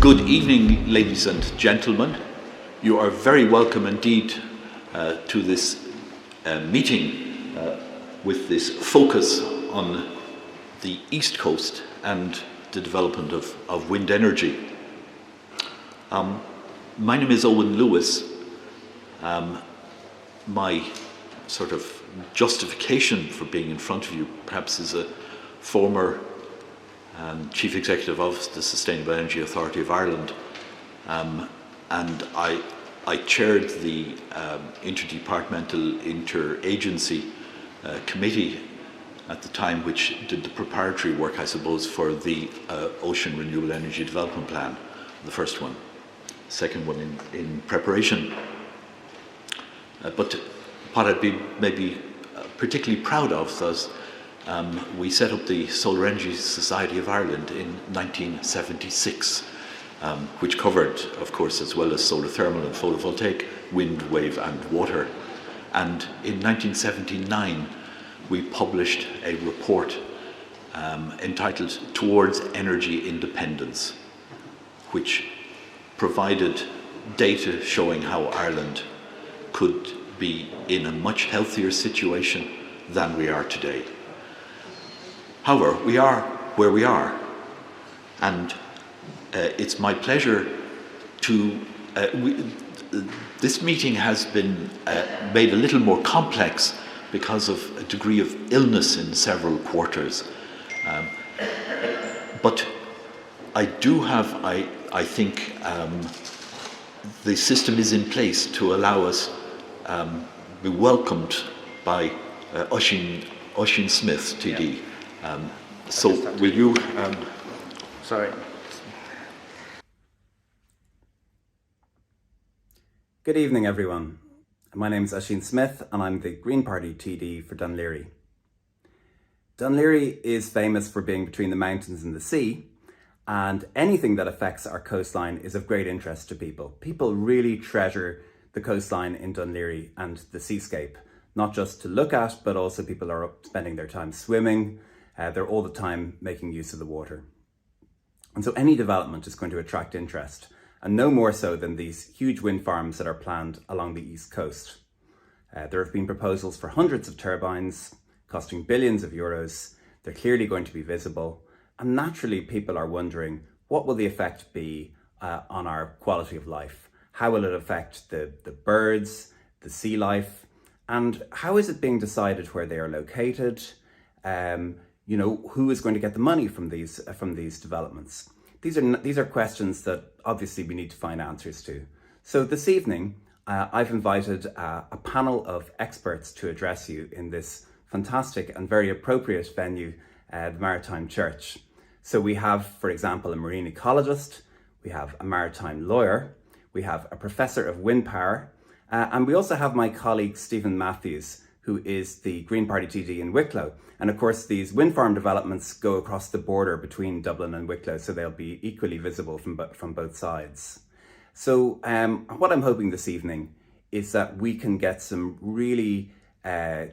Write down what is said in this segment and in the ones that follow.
Good evening, ladies and gentlemen. You are very welcome indeed to this meeting with this focus on the East Coast and the development of wind energy. My name is Owen Lewis. My sort of justification for being in front of you perhaps is a former Chief Executive of the Sustainable Energy Authority of Ireland, and I chaired the Interdepartmental Interagency Committee at the time, which did the preparatory work, I suppose, for the Ocean Renewable Energy Development Plan, the first one, second one in preparation. But what I'd be maybe particularly proud of was we set up the Solar Energy Society of Ireland in 1976, which covered, of course, as well as solar thermal and photovoltaic, wind, wave and water. And in 1979, we published a report entitled Towards Energy Independence, which provided data showing how Ireland could be in a much healthier situation than we are today. However, we are where we are, and it's my pleasure to... this meeting has been made a little more complex because of a degree of illness in several quarters. But I do have, I think, the system is in place to allow us be welcomed by Oisin Smith, TD. Yeah. So will you... Sorry. Good evening, everyone. My name is Oisin Smith and I'm the Green Party TD for Dún Laoghaire. Dún Laoghaire is famous for being between the mountains and the sea, and anything that affects our coastline is of great interest to people. People really treasure the coastline in Dún Laoghaire and the seascape, not just to look at, but also people are spending their time swimming. They're all the time making use of the water. And so any development is going to attract interest, and no more so than these huge wind farms that are planned along the east coast. There have been proposals for hundreds of turbines costing billions of euros. They're clearly going to be visible. And naturally, people are wondering, what will the effect be on our quality of life? How will it affect the birds, the sea life? And how is it being decided where they are located? Who is going to get the money from these developments? These are questions that obviously we need to find answers to. So this evening, I've invited a panel of experts to address you in this fantastic and very appropriate venue, the Maritime Church. So we have, for example, a marine ecologist, we have a maritime lawyer, we have a professor of wind power, and we also have my colleague Stephen Matthews, who is the Green Party TD in Wicklow. And of course, these wind farm developments go across the border between Dublin and Wicklow, so they'll be equally visible from both sides. So what I'm hoping this evening is that we can get some really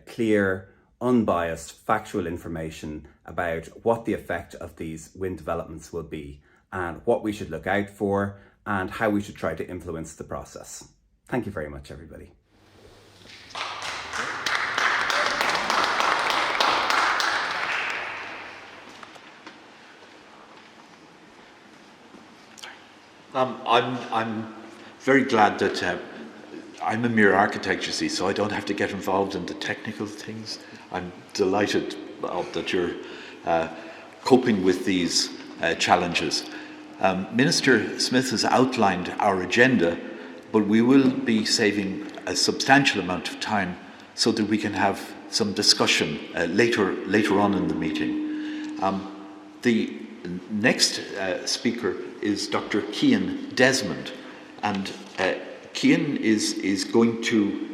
clear, unbiased, factual information about what the effect of these wind developments will be and what we should look out for and how we should try to influence the process. Thank you very much, everybody. I'm very glad that I'm a mere architect, you see, so I don't have to get involved in the technical things. I'm delighted that you're coping with these challenges. Minister Smith has outlined our agenda, but we will be saving a substantial amount of time so that we can have some discussion later on in the meeting. The next speaker is Dr. Cian Desmond, and Cian is going to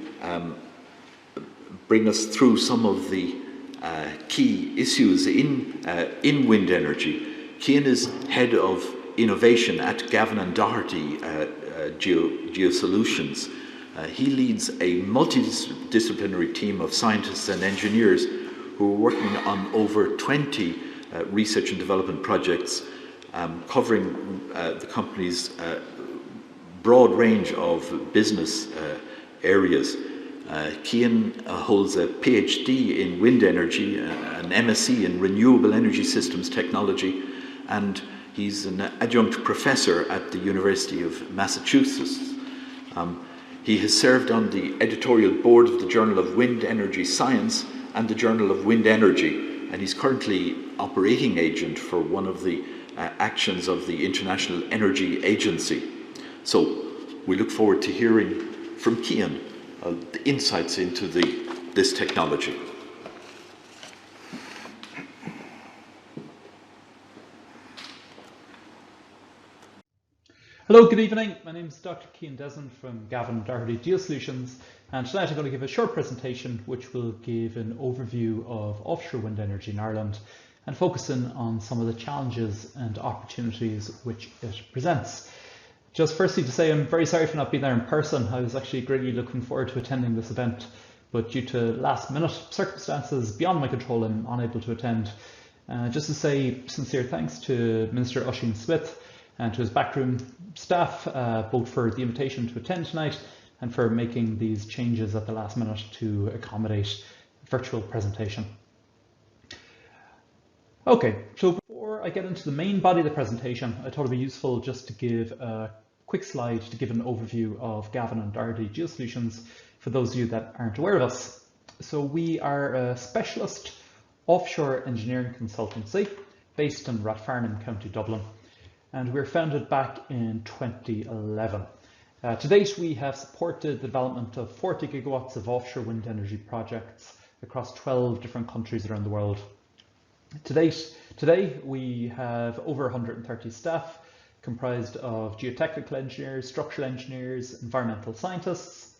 bring us through some of the key issues in wind energy. Cian is head of innovation at Gavin and Doherty Geosolutions. He leads a multidisciplinary team of scientists and engineers who are working on over 20 research and development projects covering the company's broad range of business areas. Cian holds a PhD in wind energy, an MSc in renewable energy systems technology, and he's an adjunct professor at the University of Massachusetts. He has served on the editorial board of the Journal of Wind Energy Science and the Journal of Wind Energy, and he's currently operating agent for one of the actions of the International Energy Agency. So we look forward to hearing from Cian the insights into this technology. Hello, good evening. My name is Dr. Cian Desmond from Gavin Doherty Geosolutions, and tonight I'm going to give a short presentation which will give an overview of offshore wind energy in Ireland and focusing on some of the challenges and opportunities which it presents. Just firstly to say I'm very sorry for not being there in person. I was actually greatly looking forward to attending this event, but due to last minute circumstances beyond my control, I'm unable to attend. Just to say sincere thanks to Minister Oisin Smith and to his backroom staff, both for the invitation to attend tonight and for making these changes at the last minute to accommodate virtual presentation. Okay, so before I get into the main body of the presentation, I thought it'd be useful just to give a quick slide to give an overview of Gavin and Doherty Geosolutions for those of you that aren't aware of us. So we are a specialist offshore engineering consultancy based in Rathfarnham, County Dublin, and we were founded back in 2011. To date, we have supported the development of 40 gigawatts of offshore wind energy projects across 12 different countries around the world. Today, we have over 130 staff comprised of geotechnical engineers, structural engineers, environmental scientists,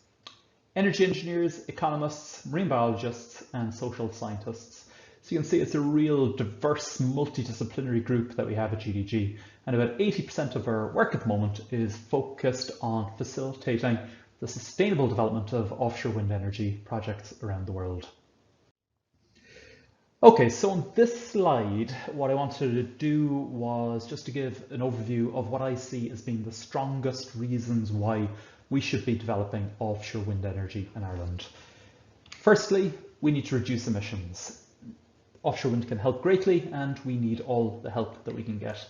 energy engineers, economists, marine biologists, and social scientists. So you can see it's a real diverse, multidisciplinary group that we have at GDG, and about 80% of our work at the moment is focused on facilitating the sustainable development of offshore wind energy projects around the world. Okay, so on this slide, what I wanted to do was just to give an overview of what I see as being the strongest reasons why we should be developing offshore wind energy in Ireland. Firstly, we need to reduce emissions. Offshore wind can help greatly, and we need all the help that we can get.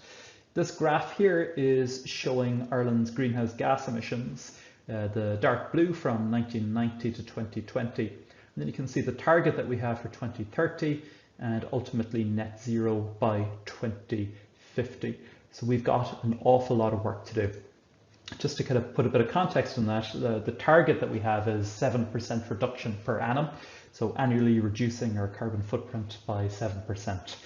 This graph here is showing Ireland's greenhouse gas emissions, the dark blue from 1990 to 2020. And then you can see the target that we have for 2030 and ultimately net zero by 2050. So we've got an awful lot of work to do. Just to kind of put a bit of context on that, the target that we have is 7% reduction per annum. So annually reducing our carbon footprint by 7%.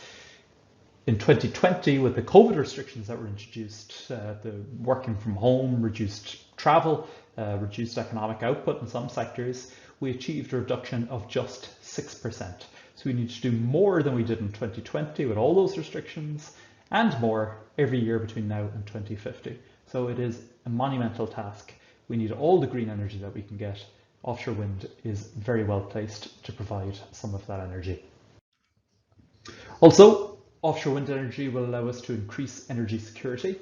In 2020, with the COVID restrictions that were introduced, the working from home, reduced travel, reduced economic output in some sectors, we achieved a reduction of just 6%. So we need to do more than we did in 2020 with all those restrictions, and more every year between now and 2050. So it is a monumental task. We need all the green energy that we can get. Offshore wind is very well placed to provide some of that energy. Also, offshore wind energy will allow us to increase energy security.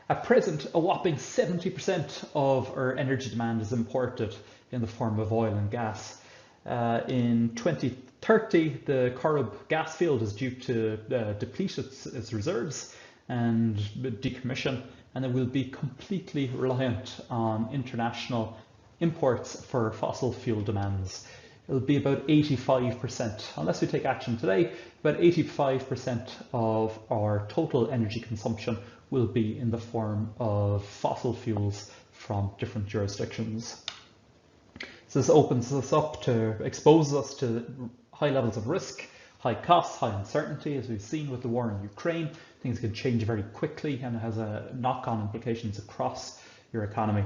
At present, a whopping 70% of our energy demand is imported in the form of oil and gas. In 2030, the Corrib gas field is due to deplete its reserves and decommission, and it will be completely reliant on international imports for fossil fuel demands. It'll be about 85%, unless we take action today, about 85% of our total energy consumption will be in the form of fossil fuels from different jurisdictions. So this opens us up to, exposes us to high levels of risk, high costs, high uncertainty, as we've seen with the war in Ukraine. Things can change very quickly and it has knock-on implications across your economy.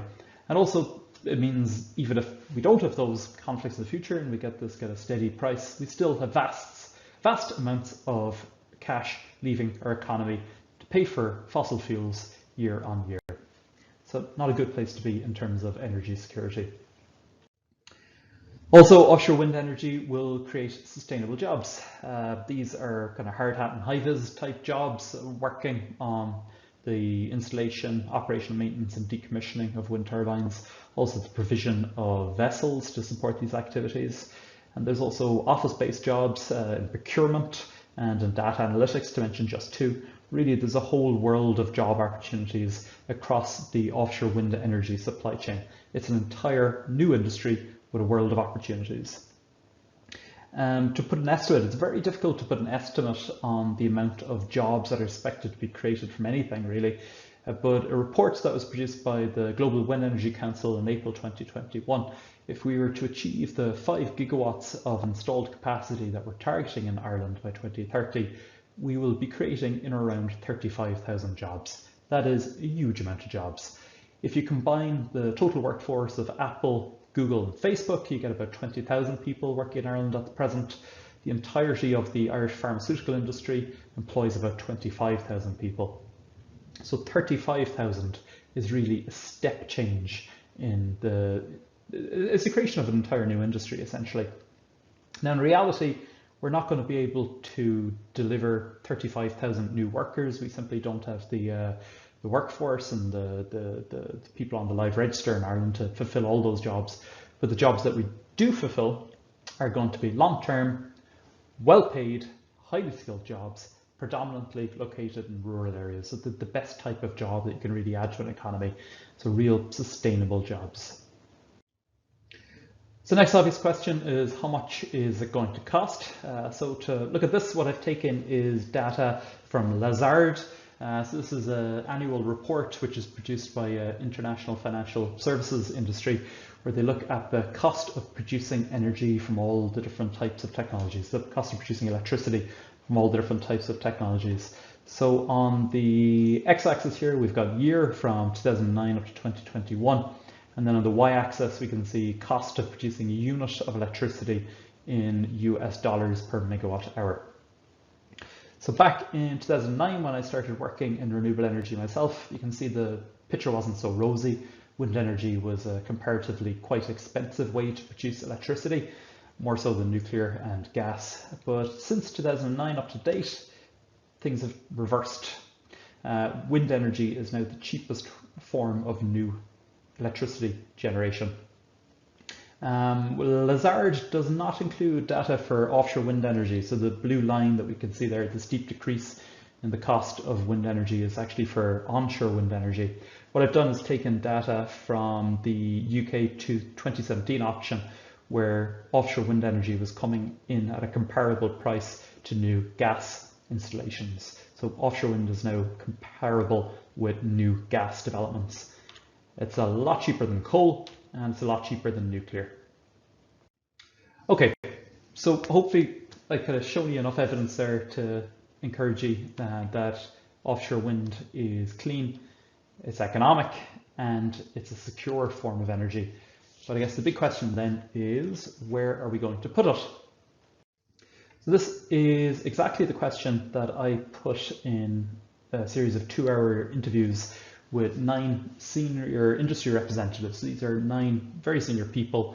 And also, it means even if we don't have those conflicts in the future and we get a steady price, we still have vast amounts of cash leaving our economy to pay for fossil fuels year on year. So not a good place to be in terms of energy security. Also, offshore wind energy will create sustainable jobs. These are kind of hard hat and high vis type jobs, working on the installation, operation, maintenance and decommissioning of wind turbines, also the provision of vessels to support these activities. And there's also office-based jobs in procurement and in data analytics, to mention just two. Really, there's a whole world of job opportunities across the offshore wind energy supply chain. It's an entire new industry with a world of opportunities. To put an estimate, it's very difficult to put an estimate on the amount of jobs that are expected to be created from anything, really. But a report that was produced by the Global Wind Energy Council in April 2021, if we were to achieve the 5 gigawatts of installed capacity that we're targeting in Ireland by 2030, we will be creating in around 35,000 jobs. That is a huge amount of jobs. If you combine the total workforce of Apple, Google and Facebook, you get about 20,000 people working in Ireland at the present. The entirety of the Irish pharmaceutical industry employs about 25,000 people. So 35,000 is really a step change in it's the creation of an entire new industry, essentially. Now, in reality, we're not going to be able to deliver 35,000 new workers. We simply don't have the workforce and the people on the live register in Ireland to fulfill all those jobs. But the jobs that we do fulfill are going to be long-term, well-paid, highly skilled jobs, predominantly located in rural areas. So the best type of job that you can really add to an economy. So real sustainable jobs. So the next obvious question is, how much is it going to cost? So to look at this, what I've taken is data from Lazard. So this is an annual report which is produced by International Financial Services Industry, where they look at the cost of producing energy from all the different types of technologies, the cost of producing electricity from all the different types of technologies. So on the x-axis here, we've got year from 2009 up to 2021. And then on the y-axis, we can see cost of producing a unit of electricity in US dollars per megawatt hour. So back in 2009, when I started working in renewable energy myself, you can see the picture wasn't so rosy. Wind energy was a comparatively quite expensive way to produce electricity, more so than nuclear and gas. But since 2009 up to date, things have reversed. Wind energy is now the cheapest form of new electricity generation. Lazard does not include data for offshore wind energy. So the blue line that we can see there, the steep decrease in the cost of wind energy, is actually for onshore wind energy. What I've done is taken data from the UK to 2017 auction, where offshore wind energy was coming in at a comparable price to new gas installations. So offshore wind is now comparable with new gas developments. It's a lot cheaper than coal, and it's a lot cheaper than nuclear. Okay, so hopefully I could have shown you enough evidence there to encourage you that offshore wind is clean, it's economic, and it's a secure form of energy. But I guess the big question then is, where are we going to put it? So this is exactly the question that I put in a series of 2-hour interviews with 9 senior industry representatives. These are 9 very senior people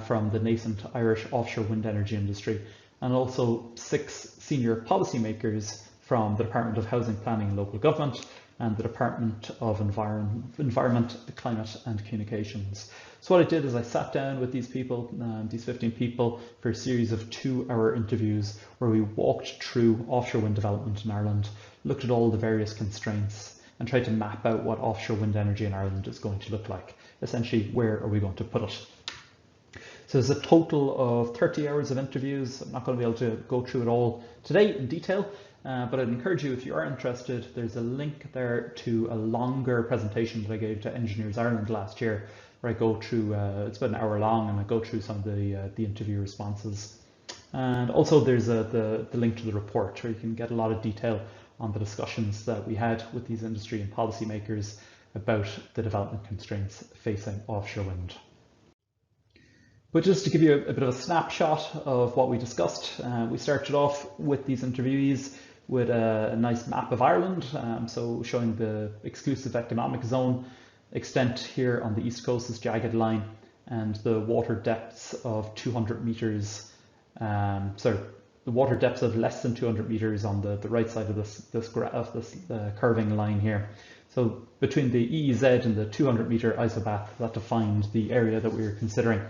from the nascent Irish offshore wind energy industry, and also 6 senior policymakers from the Department of Housing, Planning and Local Government and the Department of Environment, Climate and Communications. So what I did is I sat down with these people, these 15 people, for a series of 2-hour interviews where we walked through offshore wind development in Ireland, looked at all the various constraints, and try to map out what offshore wind energy in Ireland is going to look like. Essentially, where are we going to put it? So there's a total of 30 hours of interviews. I'm not going to be able to go through it all today in detail, but I'd encourage you, if you are interested, there's a link there to a longer presentation that I gave to Engineers Ireland last year, where I go through, it's about an hour long, and I go through some of the interview responses. And also there's the link to the report, where you can get a lot of detail on the discussions that we had with these industry and policymakers about the development constraints facing offshore wind. But just to give you a bit of a snapshot of what we discussed, we started off with these interviewees with a nice map of Ireland, so showing the exclusive economic zone extent here on the east coast, this jagged line, and the water depths of 200 meters, the water depths of less than 200 meters on the right side of this curving line here. So between the EEZ and the 200 meter isobath, that defined the area that we were considering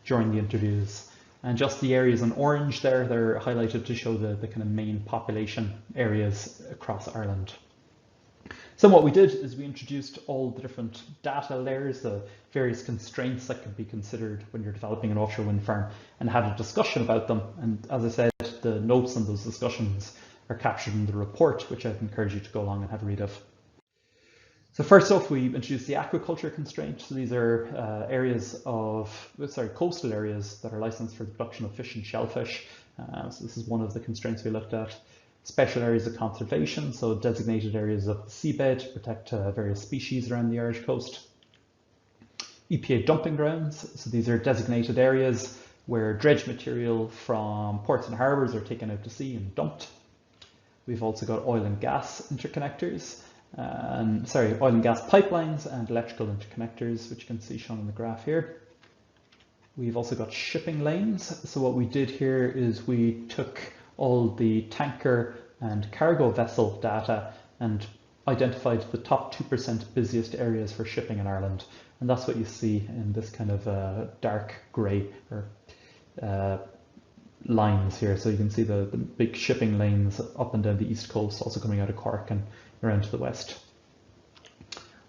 during the interviews. And just the areas in orange there, they're highlighted to show the kind of main population areas across Ireland. So what we did is we introduced all the different data layers, the various constraints that could be considered when you're developing an offshore wind farm, and had a discussion about them. And as I said, the notes on those discussions are captured in the report, which I'd encourage you to go along and have a read of. So first off, we introduced the aquaculture constraint. So these are coastal areas that are licensed for the production of fish and shellfish. So this is one of the constraints we looked at. Special areas of conservation, so designated areas of the seabed to protect various species around the Irish coast. EPA dumping grounds, so these are designated areas where dredge material from ports and harbours are taken out to sea and dumped. We've also got oil and gas interconnectors, oil and gas pipelines and electrical interconnectors, which you can see shown in the graph here. We've also got shipping lanes. So what we did here is we took all the tanker and cargo vessel data and identified the top 2% busiest areas for shipping in Ireland. And that's what you see in this kind of dark grey or lines here. So you can see the big shipping lanes up and down the east coast, also coming out of Cork and around to the west.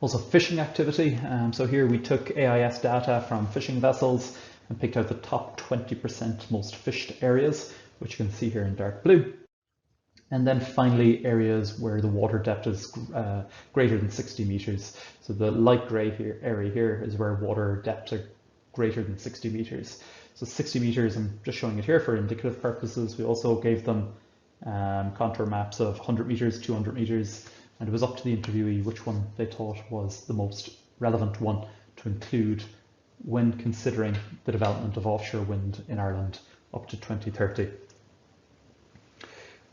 Also fishing activity. So here we took AIS data from fishing vessels and picked out the top 20% most fished areas, which you can see here in dark blue. And then finally, areas where the water depth is greater than 60 meters. So the light gray area here is where water depths are greater than 60 meters. So 60 meters, I'm just showing it here for indicative purposes. We also gave them contour maps of 100 meters, 200 meters, and it was up to the interviewee which one they thought was the most relevant one to include when considering the development of offshore wind in Ireland up to 2030.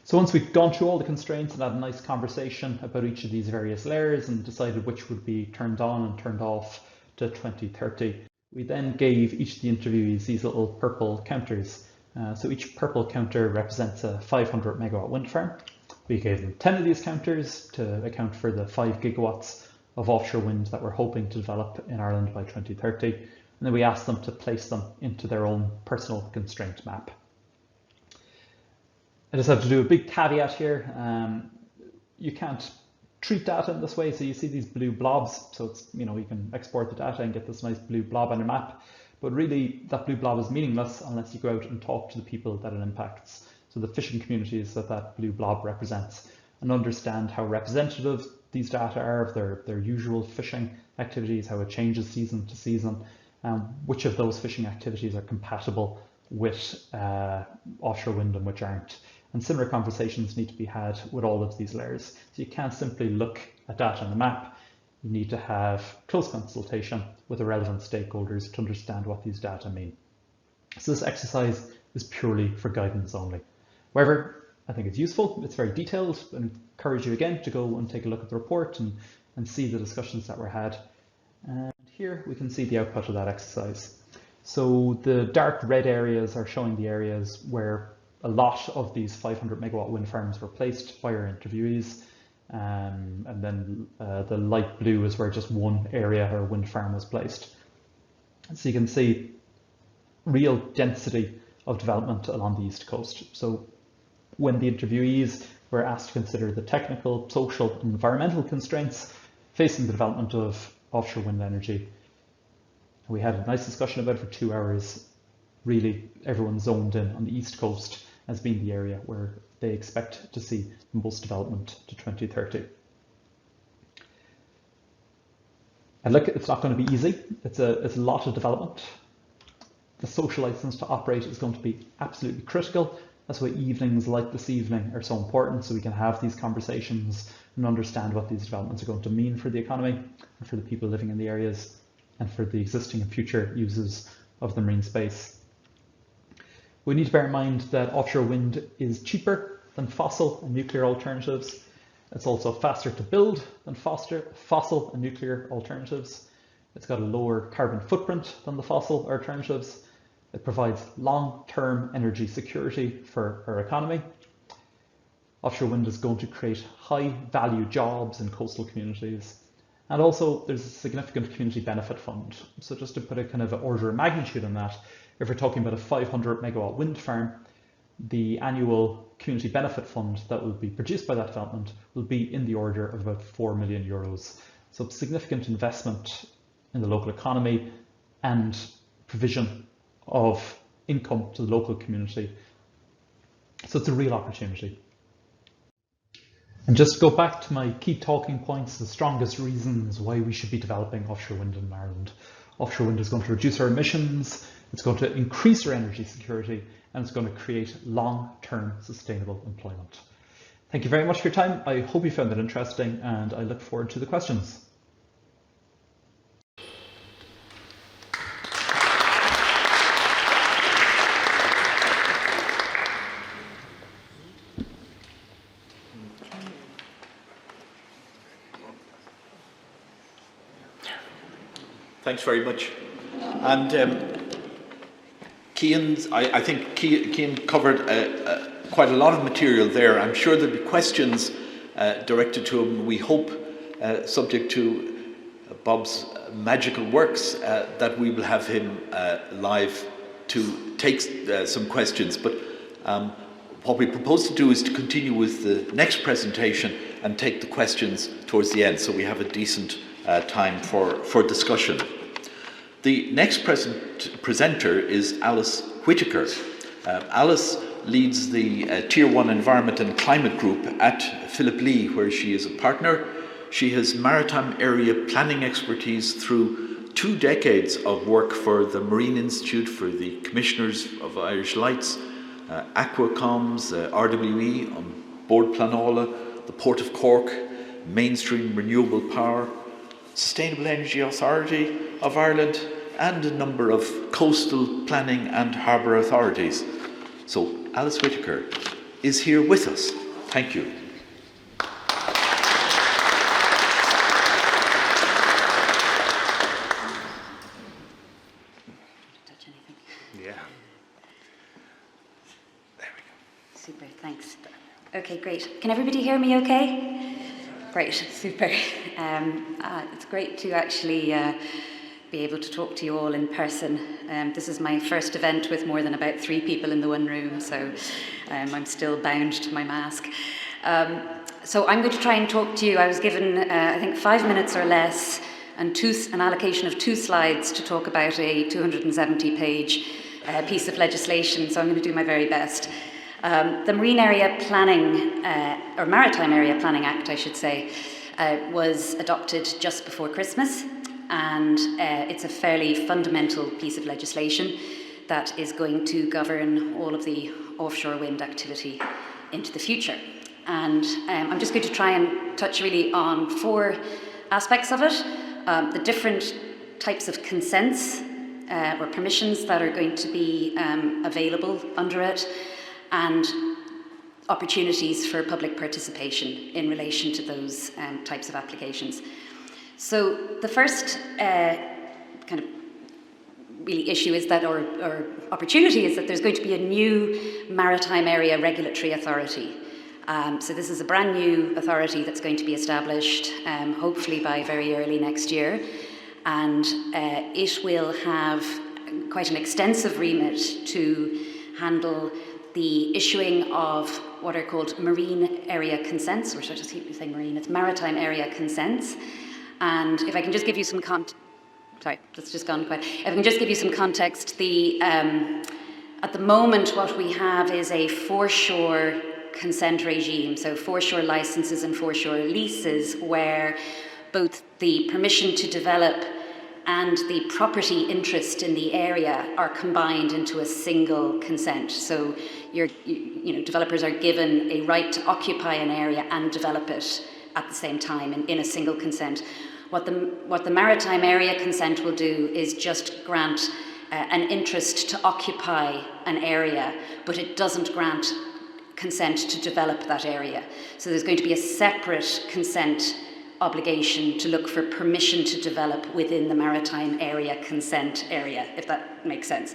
So once we've gone through all the constraints and had a nice conversation about each of these various layers and decided which would be turned on and turned off to 2030, we then gave each of the interviewees these little purple counters. So each purple counter represents a 500 megawatt wind farm. We gave them 10 of these counters to account for the 5 gigawatts of offshore wind that we're hoping to develop in Ireland by 2030. And then we asked them to place them into their own personal constraint map. I just have to do a big caveat here. You can't treat data in this way. So you see these blue blobs. So it's, you can export the data and get this nice blue blob on your map. But really, that blue blob is meaningless unless you go out and talk to the people that it impacts. So the fishing communities that blue blob represents, and understand how representative these data are of their usual fishing activities, how it changes season to season, which of those fishing activities are compatible with offshore wind and which aren't. And similar conversations need to be had with all of these layers. So you can't simply look at data on the map. You need to have close consultation with the relevant stakeholders to understand what these data mean. So this exercise is purely for guidance only. However, I think it's useful, it's very detailed, and encourage you again to go and take a look at the report and see the discussions that were had. And here we can see the output of that exercise. So the dark red areas are showing the areas where a lot of these 500 megawatt wind farms were placed by our interviewees. And then the light blue is where just one area or wind farm was placed. So you can see real density of development along the East Coast. So when the interviewees were asked to consider the technical, social, and environmental constraints facing the development of offshore wind energy, we had a nice discussion about it for 2 hours. Really, everyone zoned in on the East Coast as being the area where they expect to see the most development to 2030. And look, it's not going to be easy. It's a lot of development. The social license to operate is going to be absolutely critical. That's why evenings like this evening are so important, so we can have these conversations and understand what these developments are going to mean for the economy and for the people living in the areas and for the existing and future uses of the marine space. We need to bear in mind that offshore wind is cheaper than fossil and nuclear alternatives. It's also faster to build than fossil and nuclear alternatives. It's got a lower carbon footprint than the fossil alternatives. It provides long-term energy security for our economy. Offshore wind is going to create high-value jobs in coastal communities. And also, there's a significant community benefit fund. So just to put a kind of order of magnitude on that, if we're talking about a 500 megawatt wind farm, the annual community benefit fund that will be produced by that development will be in the order of about 4 million euros. So significant investment in the local economy and provision of income to the local community. So it's a real opportunity. And just to go back to my key talking points, the strongest reasons why we should be developing offshore wind in Ireland. Offshore wind is going to reduce our emissions, it's going to increase our energy security, and it's going to create long-term sustainable employment. Thank you very much for your time. I hope you found that interesting, and I look forward to the questions. Thanks very much. And I think Cian covered quite a lot of material there. I'm sure there'll be questions directed to him. We hope, subject to Bob's magical works, that we will have him live to take some questions. But what we propose to do is to continue with the next presentation and take the questions towards the end, so we have a decent time for discussion. The next presenter is Alice Whitaker. Alice leads the Tier 1 Environment and Climate Group at Philip Lee, where she is a partner. She has maritime area planning expertise through 2 decades of work for the Marine Institute, for the Commissioners of Irish Lights, Aquacoms, RWE, on Board Planola, the Port of Cork, Mainstream Renewable Power, Sustainable Energy Authority of Ireland, and a number of coastal planning and harbour authorities. So Alice Whitaker is here with us. Thank you. Touch anything? Yeah. There we go. Super, thanks. Okay, great. Can everybody hear me okay? Great, super. It's great to actually be able to talk to you all in person. This is my first event with more than about 3 people in the one room, so I'm still bound to my mask. So I'm going to try and talk to you. I was given, I think, 5 minutes or less and an allocation of 2 slides to talk about a 270-page piece of legislation, so I'm going to do my very best. The Marine Area Planning, or Maritime Area Planning Act, I should say, was adopted just before Christmas, and it's a fairly fundamental piece of legislation that is going to govern all of the offshore wind activity into the future. And I'm just going to try and touch really on 4 aspects of it. The different types of consents or permissions that are going to be available under it, and opportunities for public participation in relation to those types of applications. So the first kind of really issue is that, or opportunity is that there's going to be a new Maritime Area Regulatory Authority. So this is a brand new authority that's going to be established, hopefully by very early next year. And it will have quite an extensive remit to handle the issuing of what are called marine area consents, or should I just keep saying marine? It's maritime area consents. And if I can just give you some sorry, that's just gone quiet. If I can just give you some context, at the moment what we have is a foreshore consent regime, so foreshore licenses and foreshore leases, where both the permission to develop and the property interest in the area are combined into a single consent. So developers are given a right to occupy an area and develop it at the same time in a single consent. What the maritime area consent will do is just grant an interest to occupy an area, but it doesn't grant consent to develop that area. So there's going to be a separate consent obligation to look for permission to develop within the maritime area consent area, if that makes sense.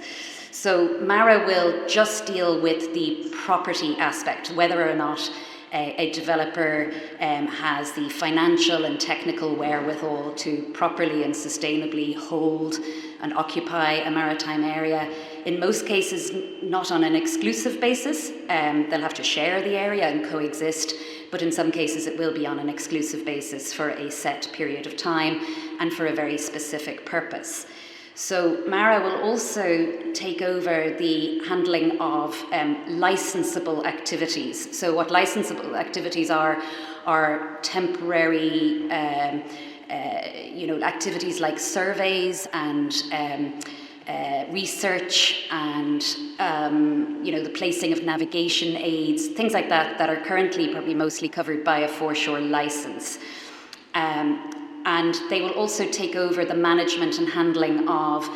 So MARA will just deal with the property aspect, whether or not a developer has the financial and technical wherewithal to properly and sustainably hold and occupy a maritime area. In most cases, not on an exclusive basis. They'll have to share the area and coexist, but in some cases it will be on an exclusive basis for a set period of time and for a very specific purpose. So MARA will also take over the handling of licensable activities. So what licensable activities are temporary activities like surveys and research and the placing of navigation aids, things like that that are currently probably mostly covered by a foreshore license. And they will also take over the management and handling of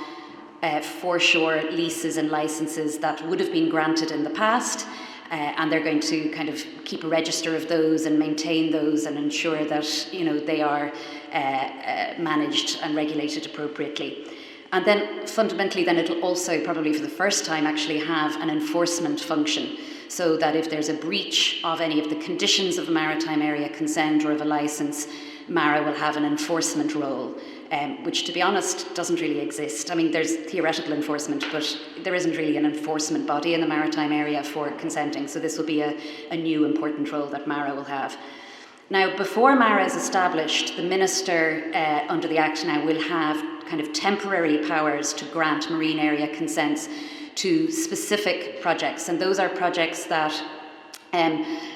foreshore leases and licenses that would have been granted in the past. And they're going to kind of keep a register of those and maintain those and ensure that they are managed and regulated appropriately. And then fundamentally then it'll also probably for the first time actually have an enforcement function, so that if there's a breach of any of the conditions of a maritime area consent or of a license, MARA will have an enforcement role, which to be honest doesn't really exist. I mean, there's theoretical enforcement, but there isn't really an enforcement body in the maritime area for consenting, so this will be a new important role that MARA will have. Now, before MARA is established, the Minister under the Act now will have kind of temporary powers to grant marine area consents to specific projects, and those are projects that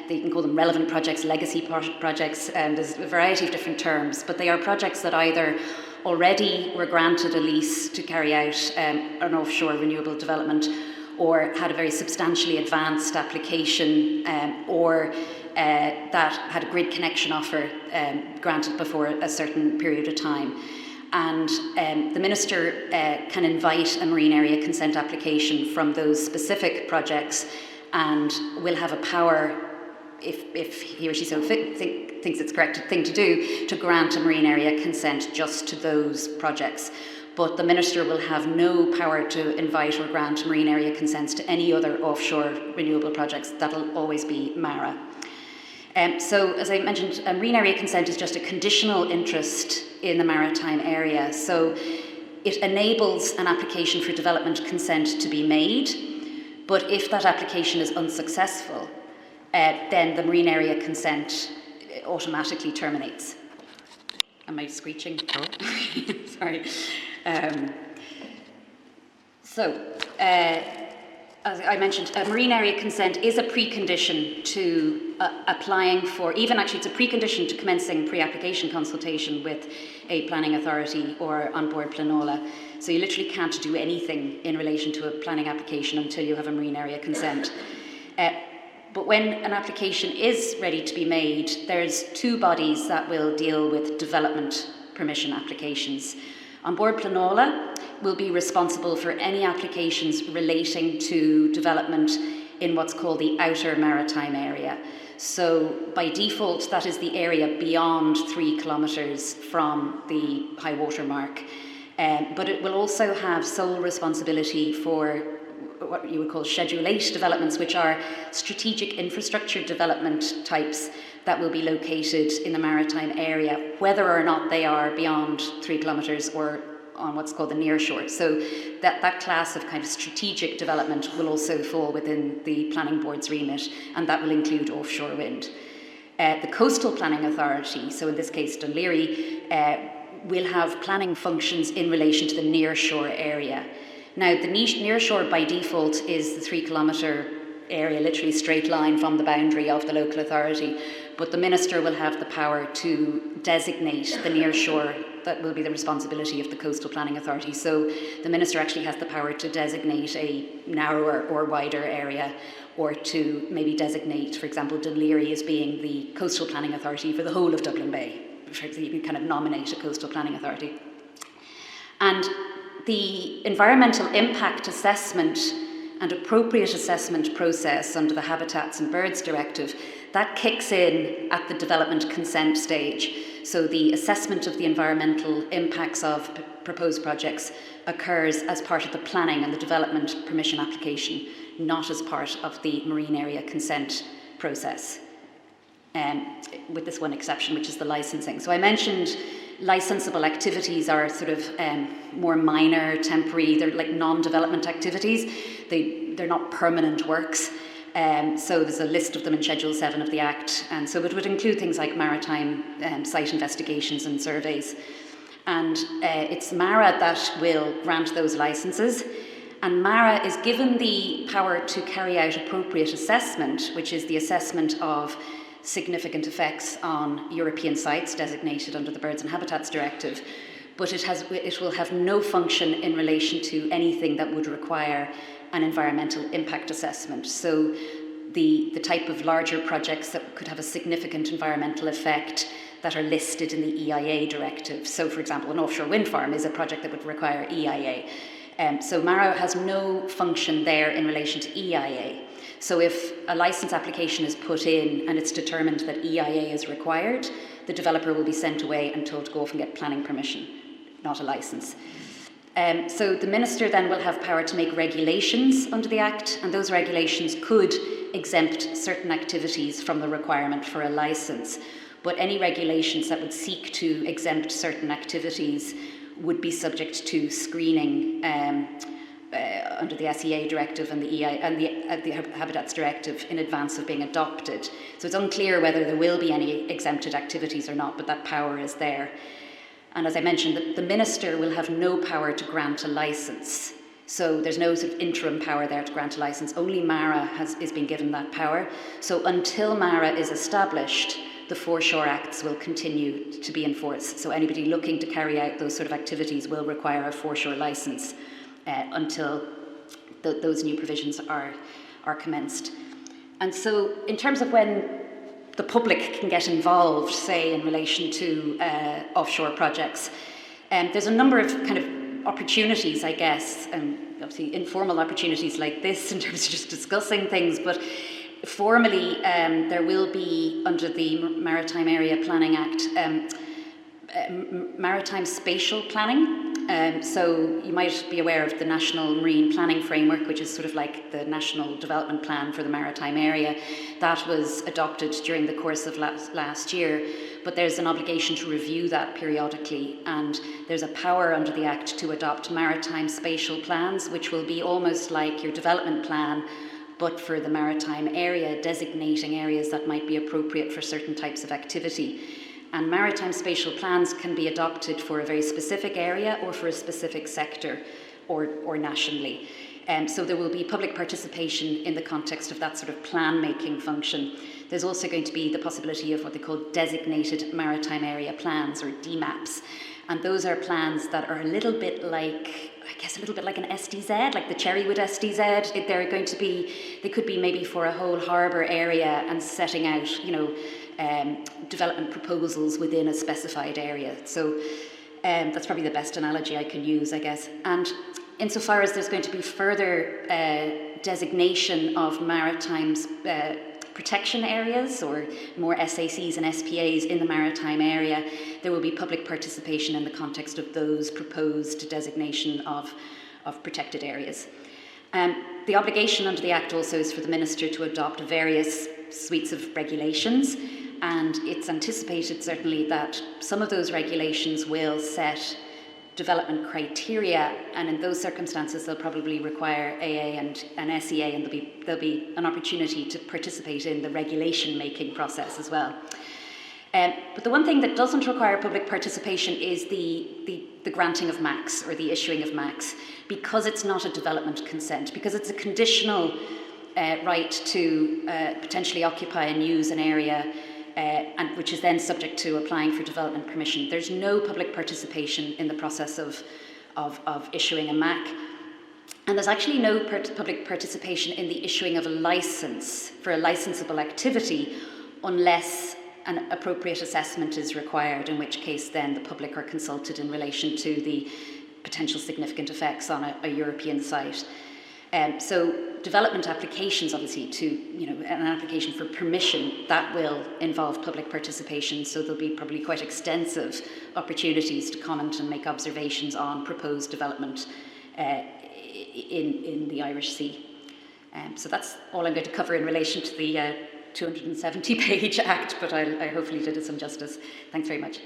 you can call them relevant projects, legacy projects, and there's a variety of different terms, but they are projects that either already were granted a lease to carry out an offshore renewable development, or had a very substantially advanced application, or that had a grid connection offer granted before a certain period of time. And the Minister can invite a marine area consent application from those specific projects, and will have a power, if he or she so thinks it's the correct thing to do, to grant a marine area consent just to those projects. But the Minister will have no power to invite or grant marine area consents to any other offshore renewable projects. That'll always be MARA. So, as I mentioned, a marine area consent is just a conditional interest in the maritime area. So it enables an application for development consent to be made, but if that application is unsuccessful, then the marine area consent automatically terminates. Am I screeching? Oh. Sorry. As I mentioned, a marine area consent is a precondition to applying for, even actually it's a precondition to commencing pre-application consultation with a planning authority or on board Planola. So you literally can't do anything in relation to a planning application until you have a marine area consent. But when an application is ready to be made, there's two bodies that will deal with development permission applications. On board Planola will be responsible for any applications relating to development in what's called the outer maritime area. So by default, that is the area beyond 3 kilometres from the high water mark. But it will also have sole responsibility for what you would call Schedule 8 developments, which are strategic infrastructure development types that will be located in the maritime area, whether or not they are beyond 3 kilometres or on what's called the near shore. So that class of kind of strategic development will also fall within the planning board's remit, and that will include offshore wind. The Coastal Planning Authority, so in this case Dún Laoghaire, will have planning functions in relation to the near shore area. Now the near shore by default is the 3 kilometre area, literally straight line from the boundary of the local authority, but the Minister will have the power to designate the near shore. That will be the responsibility of the Coastal Planning Authority. So the Minister actually has the power to designate a narrower or wider area, or to maybe designate, for example, Dún Laoghaire as being the Coastal Planning Authority for the whole of Dublin Bay. So you can kind of nominate a Coastal Planning Authority. And the environmental impact assessment and appropriate assessment process under the Habitats and Birds Directive, that kicks in at the development consent stage. So the assessment of the environmental impacts of proposed projects occurs as part of the planning and the development permission application, not as part of the marine area consent process, with this one exception, which is the licensing. So I mentioned licensable activities are sort of more minor, temporary, they're like non-development activities. They're not permanent works. So there's a list of them in Schedule 7 of the Act, and so it would include things like maritime site investigations and surveys. And it's MARA that will grant those licenses. And MARA is given the power to carry out appropriate assessment, which is the assessment of significant effects on European sites designated under the Birds and Habitats Directive, but it will have no function in relation to anything that would require an environmental impact assessment. So the type of larger projects that could have a significant environmental effect that are listed in the EIA directive. So for example, an offshore wind farm is a project that would require EIA. So MARA has no function there in relation to EIA. So if a license application is put in and it's determined that EIA is required, the developer will be sent away and told to go off and get planning permission, not a license. So the Minister then will have power to make regulations under the Act, and those regulations could exempt certain activities from the requirement for a license. But any regulations that would seek to exempt certain activities would be subject to screening under the SEA directive and the Habitats directive in advance of being adopted. So it's unclear whether there will be any exempted activities or not, but that power is there. And as I mentioned, the Minister will have no power to grant a licence. So there's no sort of interim power there to grant a licence. Only MARA is being given that power. So until MARA is established, the Foreshore Acts will continue to be enforced. So anybody looking to carry out those sort of activities will require a foreshore licence until those new provisions are commenced. And so in terms of when the public can get involved, say in relation to offshore projects, there's a number of kind of opportunities, I guess, obviously informal opportunities like this in terms of just discussing things, but formally there will be, under the Maritime Area Planning Act, maritime spatial planning. So you might be aware of the National Marine Planning Framework, which is sort of like the National Development Plan for the maritime area. That was adopted during the course of last year, but there's an obligation to review that periodically, and there's a power under the Act to adopt maritime spatial plans, which will be almost like your development plan, but for the maritime area, designating areas that might be appropriate for certain types of activity. And maritime spatial plans can be adopted for a very specific area or for a specific sector or nationally. So there will be public participation in the context of that sort of plan-making function. There's also going to be the possibility of what they call designated maritime area plans, or DMAPs. And those are plans that are a little bit like, I guess, a little bit like an SDZ, like the Cherrywood SDZ. They're going to be, they could be maybe for a whole harbour area and setting out, development proposals within a specified area. So that's probably the best analogy I can use, I guess. And insofar as there's going to be further designation of maritime protection areas, or more SACs and SPAs in the maritime area, there will be public participation in the context of those proposed designation of protected areas. The obligation under the Act also is for the Minister to adopt various suites of regulations, and it's anticipated certainly that some of those regulations will set development criteria, and in those circumstances they'll probably require AA and an SEA, and there'll be an opportunity to participate in the regulation making process as well. But the one thing that doesn't require public participation is the granting of MACs, or the issuing of MACs, because it's not a development consent, because it's a conditional right to potentially occupy and use an area, and which is then subject to applying for development permission. There's no public participation in the process of issuing a MAC. And there's actually no public participation in the issuing of a license for a licensable activity unless an appropriate assessment is required, in which case then the public are consulted in relation to the potential significant effects on a European site. So development applications, obviously, to, you know, an application for permission, that will involve public participation. So there'll be probably quite extensive opportunities to comment and make observations on proposed development in the Irish Sea. So that's all I'm going to cover in relation to the 270-page Act, but I hopefully did it some justice. Thanks very much.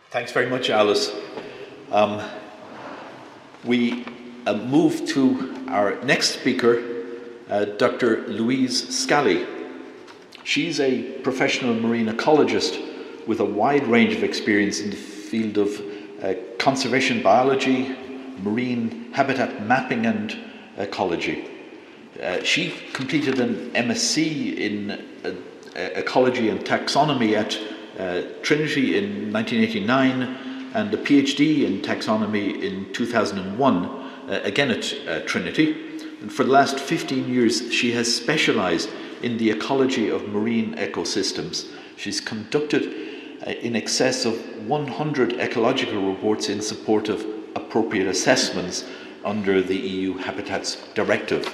Thanks very much, Alice. We move to our next speaker, Dr. Louise Scally. She's a professional marine ecologist with a wide range of experience in the field of conservation biology, marine habitat mapping and ecology. She completed an MSc in ecology and taxonomy at Trinity in 1989 and a PhD in taxonomy in 2001, again at Trinity. And for the last 15 years, she has specialised in the ecology of marine ecosystems. She's conducted in excess of 100 ecological reports in support of appropriate assessments under the EU Habitats Directive.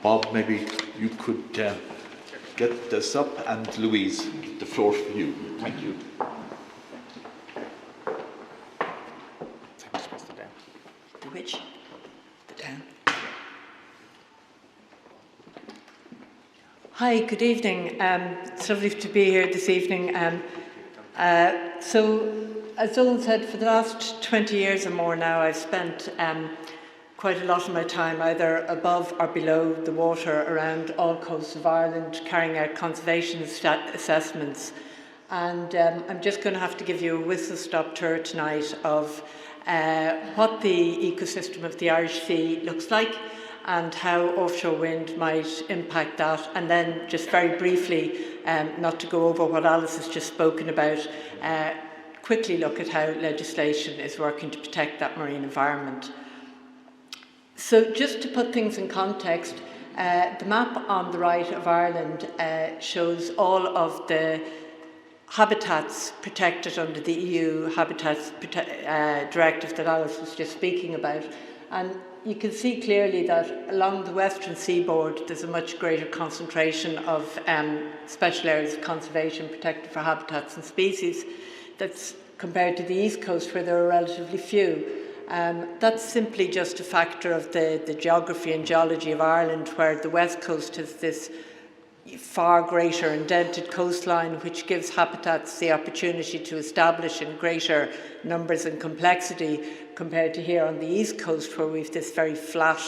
Bob, maybe you could get this up, and Louise, the floor for you. Thank you. The which? The down. Hi, good evening. It's lovely to be here this evening. So, as Donald said, for the last 20 years or more now, I've spent quite a lot of my time either above or below the water around all coasts of Ireland, carrying out conservation assessments. And I'm just going to have to give you a whistle-stop tour tonight of what the ecosystem of the Irish Sea looks like and how offshore wind might impact that. And then just very briefly, not to go over what Alice has just spoken about, quickly look at how legislation is working to protect that marine environment. So just to put things in context, the map on the right of Ireland shows all of the habitats protected under the EU Habitats Directive that Alice was just speaking about. And you can see clearly that along the western seaboard there's a much greater concentration of special areas of conservation protected for habitats and species that's compared to the east coast where there are relatively few. That's simply just a factor of the geography and geology of Ireland, where the west coast has this far greater indented coastline which gives habitats the opportunity to establish in greater numbers and complexity compared to here on the east coast where we've this very flat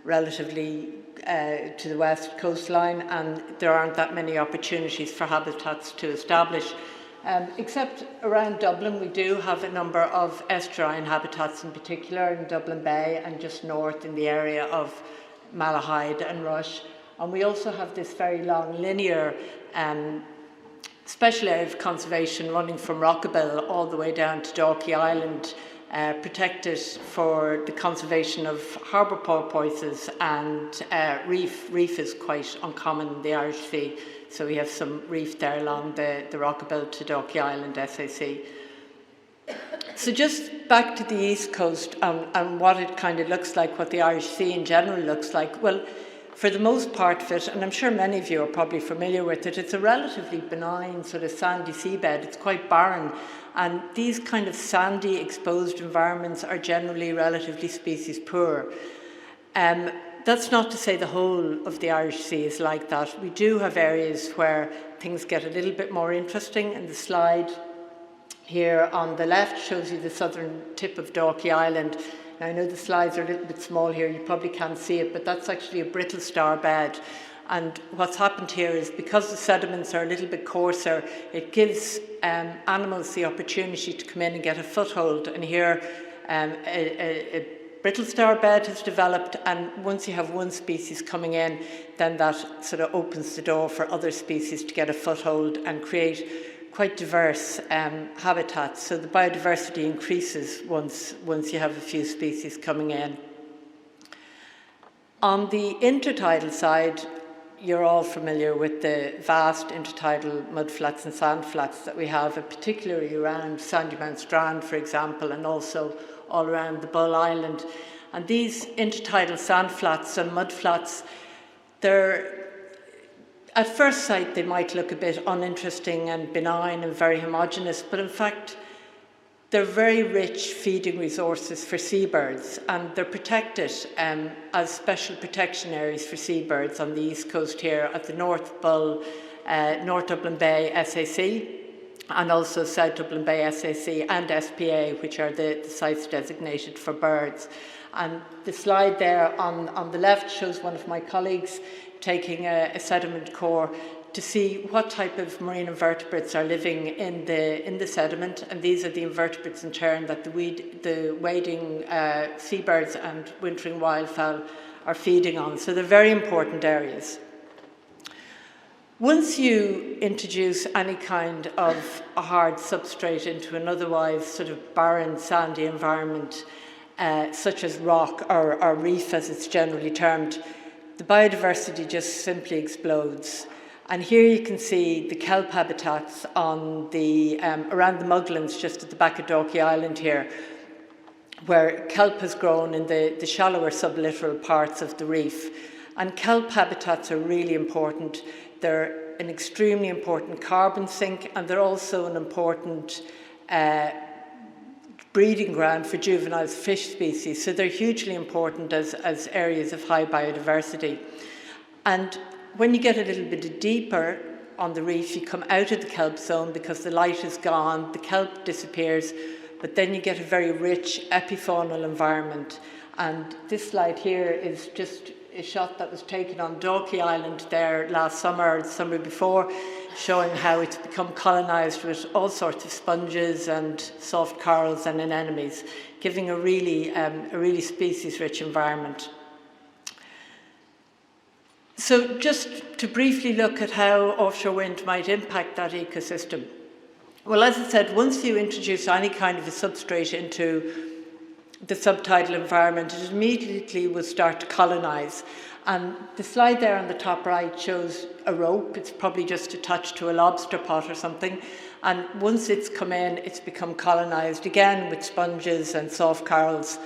relatively to the west coastline, and there aren't that many opportunities for habitats to establish. Except around Dublin, we do have a number of estuarine habitats, in particular in Dublin Bay and just north in the area of Malahide and Rush. And we also have this very long linear special area of conservation running from Rockabill all the way down to Dalkey Island, protected for the conservation of harbour porpoises and reef. Reef is quite uncommon in the Irish Sea. So we have some reef there along the Rockabill to Dalkey Island SAC. So just back to the east coast and what it kind of looks like, what the Irish Sea in general looks like. Well, for the most part of it, and I'm sure many of you are probably familiar with it, it's a relatively benign sort of sandy seabed. It's quite barren. And these kind of sandy exposed environments are generally relatively species poor. That's not to say the whole of the Irish Sea is like that. We do have areas where things get a little bit more interesting, and the slide here on the left shows you the southern tip of Dalkey Island. Now, I know the slides are a little bit small here, you probably can't see it, but that's actually a brittle star bed. And what's happened here is because the sediments are a little bit coarser, it gives animals the opportunity to come in and get a foothold. And here a brittle star bed has developed, and once you have one species coming in, then that sort of opens the door for other species to get a foothold and create quite diverse habitats. So the biodiversity increases once you have a few species coming in. On the intertidal side, you're all familiar with the vast intertidal mudflats and sandflats that we have, particularly around Sandymount Strand, for example, and also all around the Bull Island. And these intertidal sandflats and mudflats, at first sight, they might look a bit uninteresting and benign and very homogeneous, but in fact, they're very rich feeding resources for seabirds, and they're protected as special protection areas for seabirds on the east coast here at the North Bull, North Dublin Bay SAC, and also South Dublin Bay SAC and SPA, which are the sites designated for birds. And the slide there on the left shows one of my colleagues taking a sediment core to see what type of marine invertebrates are living in the sediment, and these are the invertebrates in turn that the wading seabirds and wintering wildfowl are feeding on. So they're very important areas. Once you introduce any kind of a hard substrate into an otherwise sort of barren, sandy environment, such as rock or reef as it's generally termed, the biodiversity just simply explodes. And here you can see the kelp habitats on around the Muglands, just at the back of Dalkey Island here, where kelp has grown in the shallower sublittoral parts of the reef. And kelp habitats are really important. They're an extremely important carbon sink, and they're also an important breeding ground for juvenile fish species. So they're hugely important as areas of high biodiversity. And when you get a little bit deeper on the reef, you come out of the kelp zone because the light is gone, the kelp disappears, but then you get a very rich epifaunal environment. And this slide here is just a shot that was taken on Dalkey Island there last summer or the summer before, showing how it's become colonised with all sorts of sponges and soft corals and anemones, giving a really species-rich environment. So just to briefly look at how offshore wind might impact that ecosystem. Well, as I said, once you introduce any kind of a substrate into the subtidal environment, it immediately will start to colonise. And the slide there on the top right shows a rope. It's probably just attached to a lobster pot or something. And once it's come in, it's become colonised again with sponges and soft corals.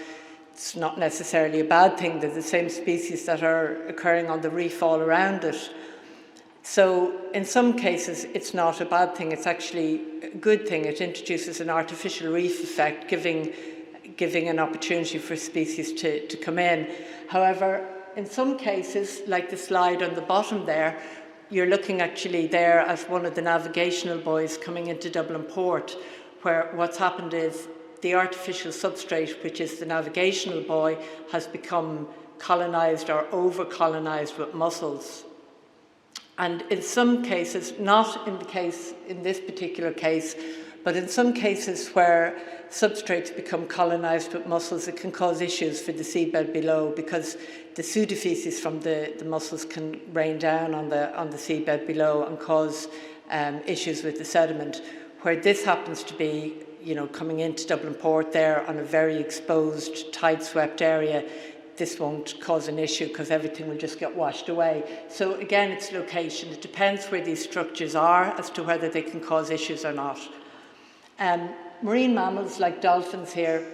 It's not necessarily a bad thing. They're the same species that are occurring on the reef all around it. So in some cases, it's not a bad thing. It's actually a good thing. It introduces an artificial reef effect, giving an opportunity for species to come in. However, in some cases, like the slide on the bottom there, you're looking actually there as one of the navigational buoys coming into Dublin Port, where what's happened is the artificial substrate, which is the navigational buoy, has become colonised or over-colonised with mussels. And in some cases, not in this particular case, but in some cases where substrates become colonised with mussels, it can cause issues for the seabed below, because the pseudofeces from the mussels can rain down on the seabed below and cause issues with the sediment. Where this happens to be, coming into Dublin Port there on a very exposed, tide-swept area, this won't cause an issue because everything will just get washed away. So again, it's location. It depends where these structures are as to whether they can cause issues or not. Marine mammals like dolphins here,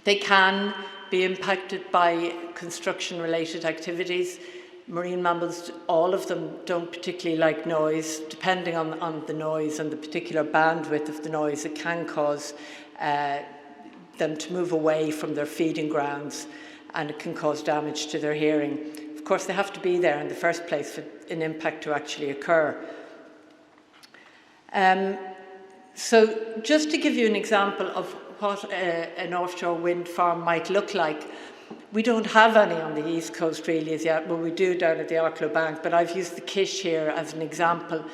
they can be impacted by construction-related activities. Marine mammals, all of them, don't particularly like noise. Depending on the noise and the particular bandwidth of the noise, it can cause them to move away from their feeding grounds, and it can cause damage to their hearing. Of course, they have to be there in the first place for an impact to actually occur. So just to give you an example of what an offshore wind farm might look like, we don't have any on the east coast really as yet. Well, we do down at the Arklow Bank, but I've used the Kish here as an example.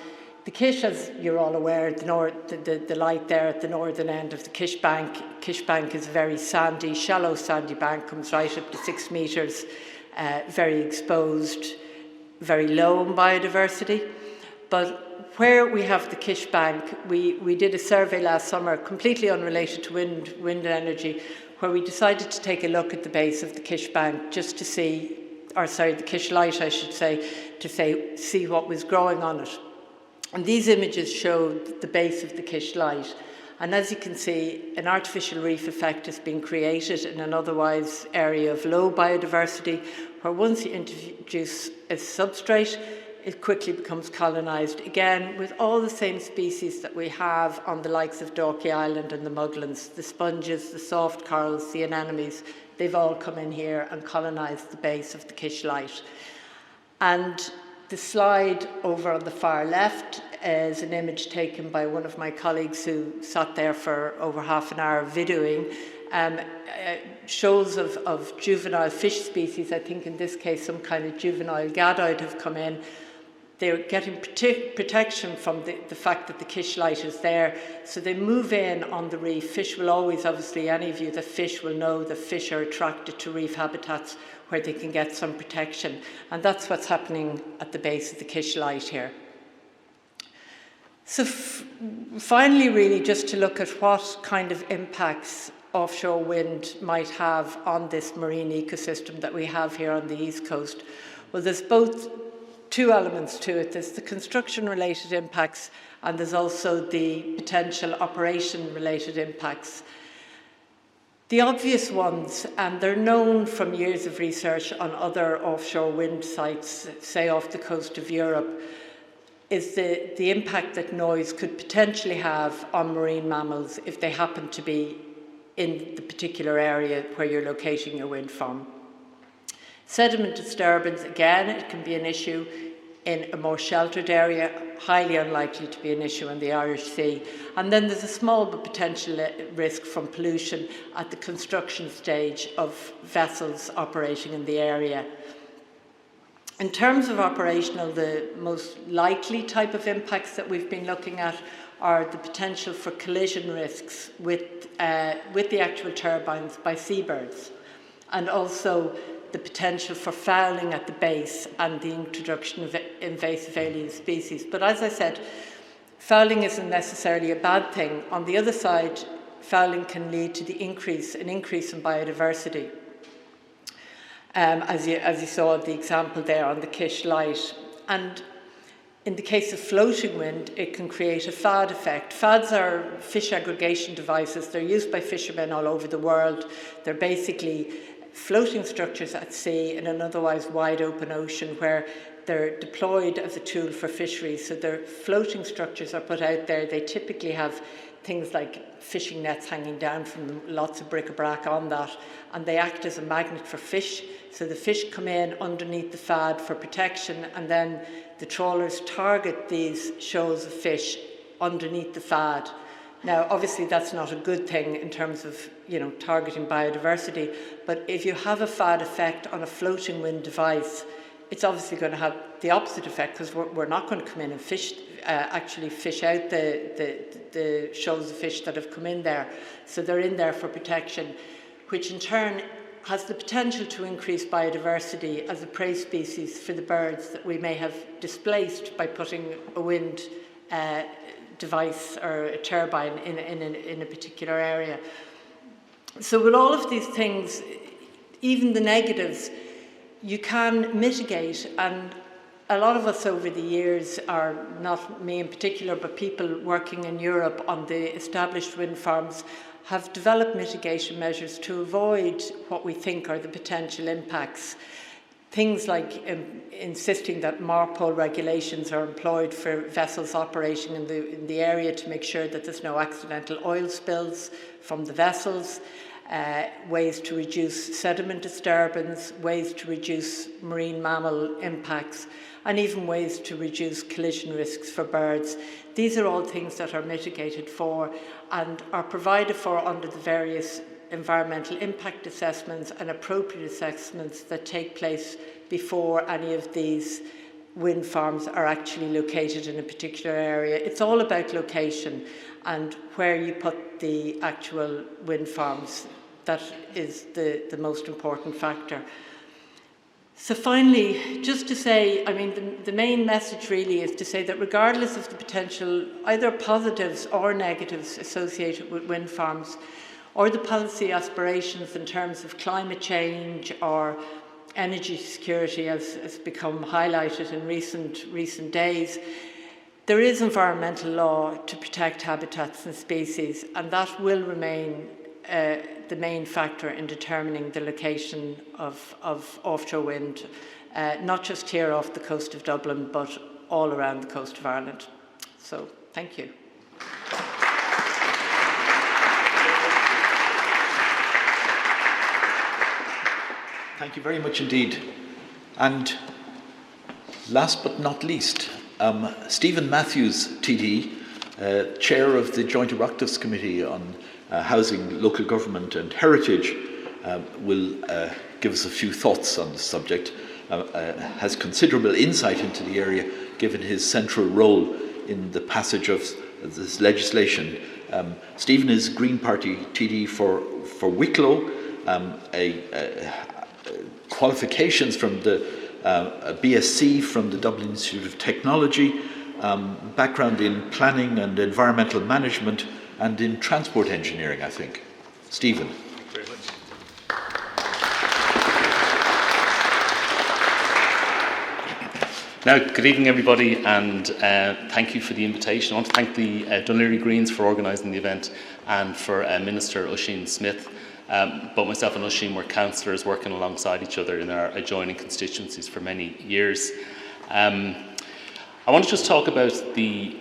The Kish, as you're all aware, the light there at the northern end of the Kish Bank. Kish Bank is a very sandy, shallow sandy bank, comes right up to 6 metres, very exposed, very low in biodiversity. But where we have the Kish Bank, we did a survey last summer, completely unrelated to wind energy, where we decided to take a look at the base of the Kish Bank just to see the Kish Light, I should say, to see what was growing on it. And these images show the base of the Kish Light. And as you can see, an artificial reef effect has been created in an otherwise area of low biodiversity, where once you introduce a substrate, it quickly becomes colonised, again, with all the same species that we have on the likes of Dalkey Island and the Muglins, the sponges, the soft corals, the anemones. They've all come in here and colonised the base of the Kish Light. And the slide over on the far left is an image taken by one of my colleagues who sat there for over half an hour videoing. Shoals of juvenile fish species, I think in this case some kind of juvenile gadoid have come in. They're getting protection from the fact that the Kish Light is there. So they move in on the reef. Fish will always, obviously, any of you that fish will know that fish are attracted to reef habitats where they can get some protection. And that's what's happening at the base of the Kish Light here. So finally, really, just to look at what kind of impacts offshore wind might have on this marine ecosystem that we have here on the East Coast. Well, there's both two elements to it. There's the construction-related impacts, and there's also the potential operation-related impacts. The obvious ones, and they're known from years of research on other offshore wind sites, say off the coast of Europe, is the impact that noise could potentially have on marine mammals if they happen to be in the particular area where you're locating your wind farm. Sediment disturbance, again, it can be an issue in a more sheltered area, highly unlikely to be an issue in the Irish Sea. And then there's a small but potential risk from pollution at the construction stage of vessels operating in the area. In terms of operational, the most likely type of impacts that we've been looking at are the potential for collision risks with the actual turbines by seabirds, and also the potential for fouling at the base and the introduction of invasive alien species. But as I said, fouling isn't necessarily a bad thing. On the other side, fouling can lead to an increase in biodiversity. As you saw the example there on the Kish Light. And in the case of floating wind, it can create a FAD effect. FADs are fish aggregation devices. They're used by fishermen all over the world. They're basically floating structures at sea in an otherwise wide open ocean where they're deployed as a tool for fisheries. So their floating structures are put out there. They typically have things like fishing nets hanging down from them, lots of bric-a-brac on that, and they act as a magnet for fish. So the fish come in underneath the FAD for protection, and then the trawlers target these shoals of fish underneath the FAD. Now, obviously, that's not a good thing in terms of, targeting biodiversity, but if you have a FAD effect on a floating wind device, it's obviously going to have the opposite effect, because we're not going to come in and actually fish out the shoals of fish that have come in there. So they're in there for protection, which in turn has the potential to increase biodiversity as a prey species for the birds that we may have displaced by putting a wind device or a turbine in a particular area. So with all of these things, even the negatives, you can mitigate, and a lot of us over the years, are not me in particular, but people working in Europe on the established wind farms, have developed mitigation measures to avoid what we think are the potential impacts. Things like insisting that MARPOL regulations are employed for vessels operating in the area to make sure that there's no accidental oil spills from the vessels, ways to reduce sediment disturbance, ways to reduce marine mammal impacts, and even ways to reduce collision risks for birds. These are all things that are mitigated for and are provided for under the various environmental impact assessments and appropriate assessments that take place before any of these wind farms are actually located in a particular area. It's all about location and where you put the actual wind farms. That is the most important factor. So finally, just to say, the main message really is to say that regardless of the potential, either positives or negatives associated with wind farms, or the policy aspirations in terms of climate change or energy security has become highlighted in recent days. There is environmental law to protect habitats and species, and that will remain the main factor in determining the location of offshore wind, not just here off the coast of Dublin, but all around the coast of Ireland. So, thank you. Thank you very much indeed. And last but not least, Stephen Matthews, TD, Chair of the Joint Oireachtas Committee on Housing, Local Government and Heritage, will give us a few thoughts on the subject. Has considerable insight into the area given his central role in the passage of this legislation. Stephen is Green Party TD for Wicklow, qualifications from the BSc from the Dublin Institute of Technology, background in planning and environmental management and in transport engineering, I think. Stephen. Thank you very much. Now, good evening everybody, and thank you for the invitation. I want to thank the Dún Laoghaire Greens for organising the event and for Minister Oisin Smith. Both myself and Oisin were councillors working alongside each other in our adjoining constituencies for many years. I want to just talk about the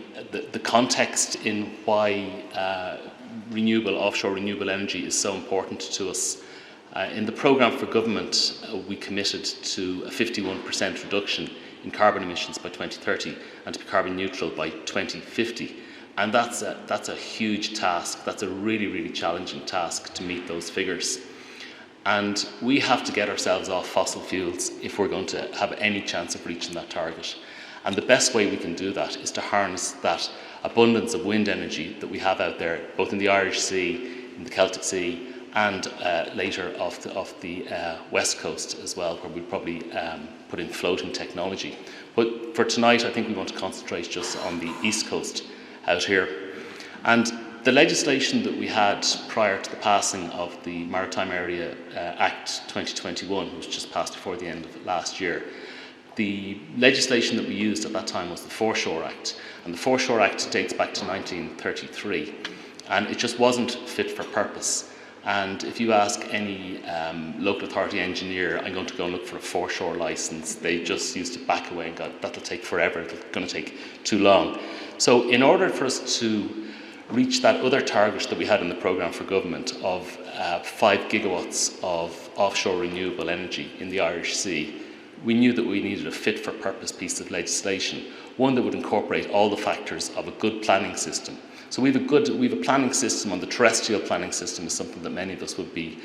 context in why offshore renewable energy is so important to us. In the programme for government, we committed to a 51% reduction in carbon emissions by 2030 and to be carbon neutral by 2050. And that's a huge task. That's a really, really challenging task to meet those figures. And we have to get ourselves off fossil fuels if we're going to have any chance of reaching that target. And the best way we can do that is to harness that abundance of wind energy that we have out there, both in the Irish Sea, in the Celtic Sea, and later off the west coast as well, where we'll probably put in floating technology. But for tonight, I think we want to concentrate just on the east coast out here. And the legislation that we had prior to the passing of the Maritime Area Act 2021, which just passed before the end of last year, the legislation that we used at that time was the Foreshore Act. And the Foreshore Act dates back to 1933. And it just wasn't fit for purpose. And if you ask any local authority engineer, I'm going to go and look for a foreshore licence, they just used to back away and go, that'll take forever, it's going to take too long. So in order for us to reach that other target that we had in the programme for government of 5 gigawatts of offshore renewable energy in the Irish Sea, we knew that we needed a fit-for-purpose piece of legislation, one that would incorporate all the factors of a good planning system. So we have a planning system. On the terrestrial planning system is something that many of us would be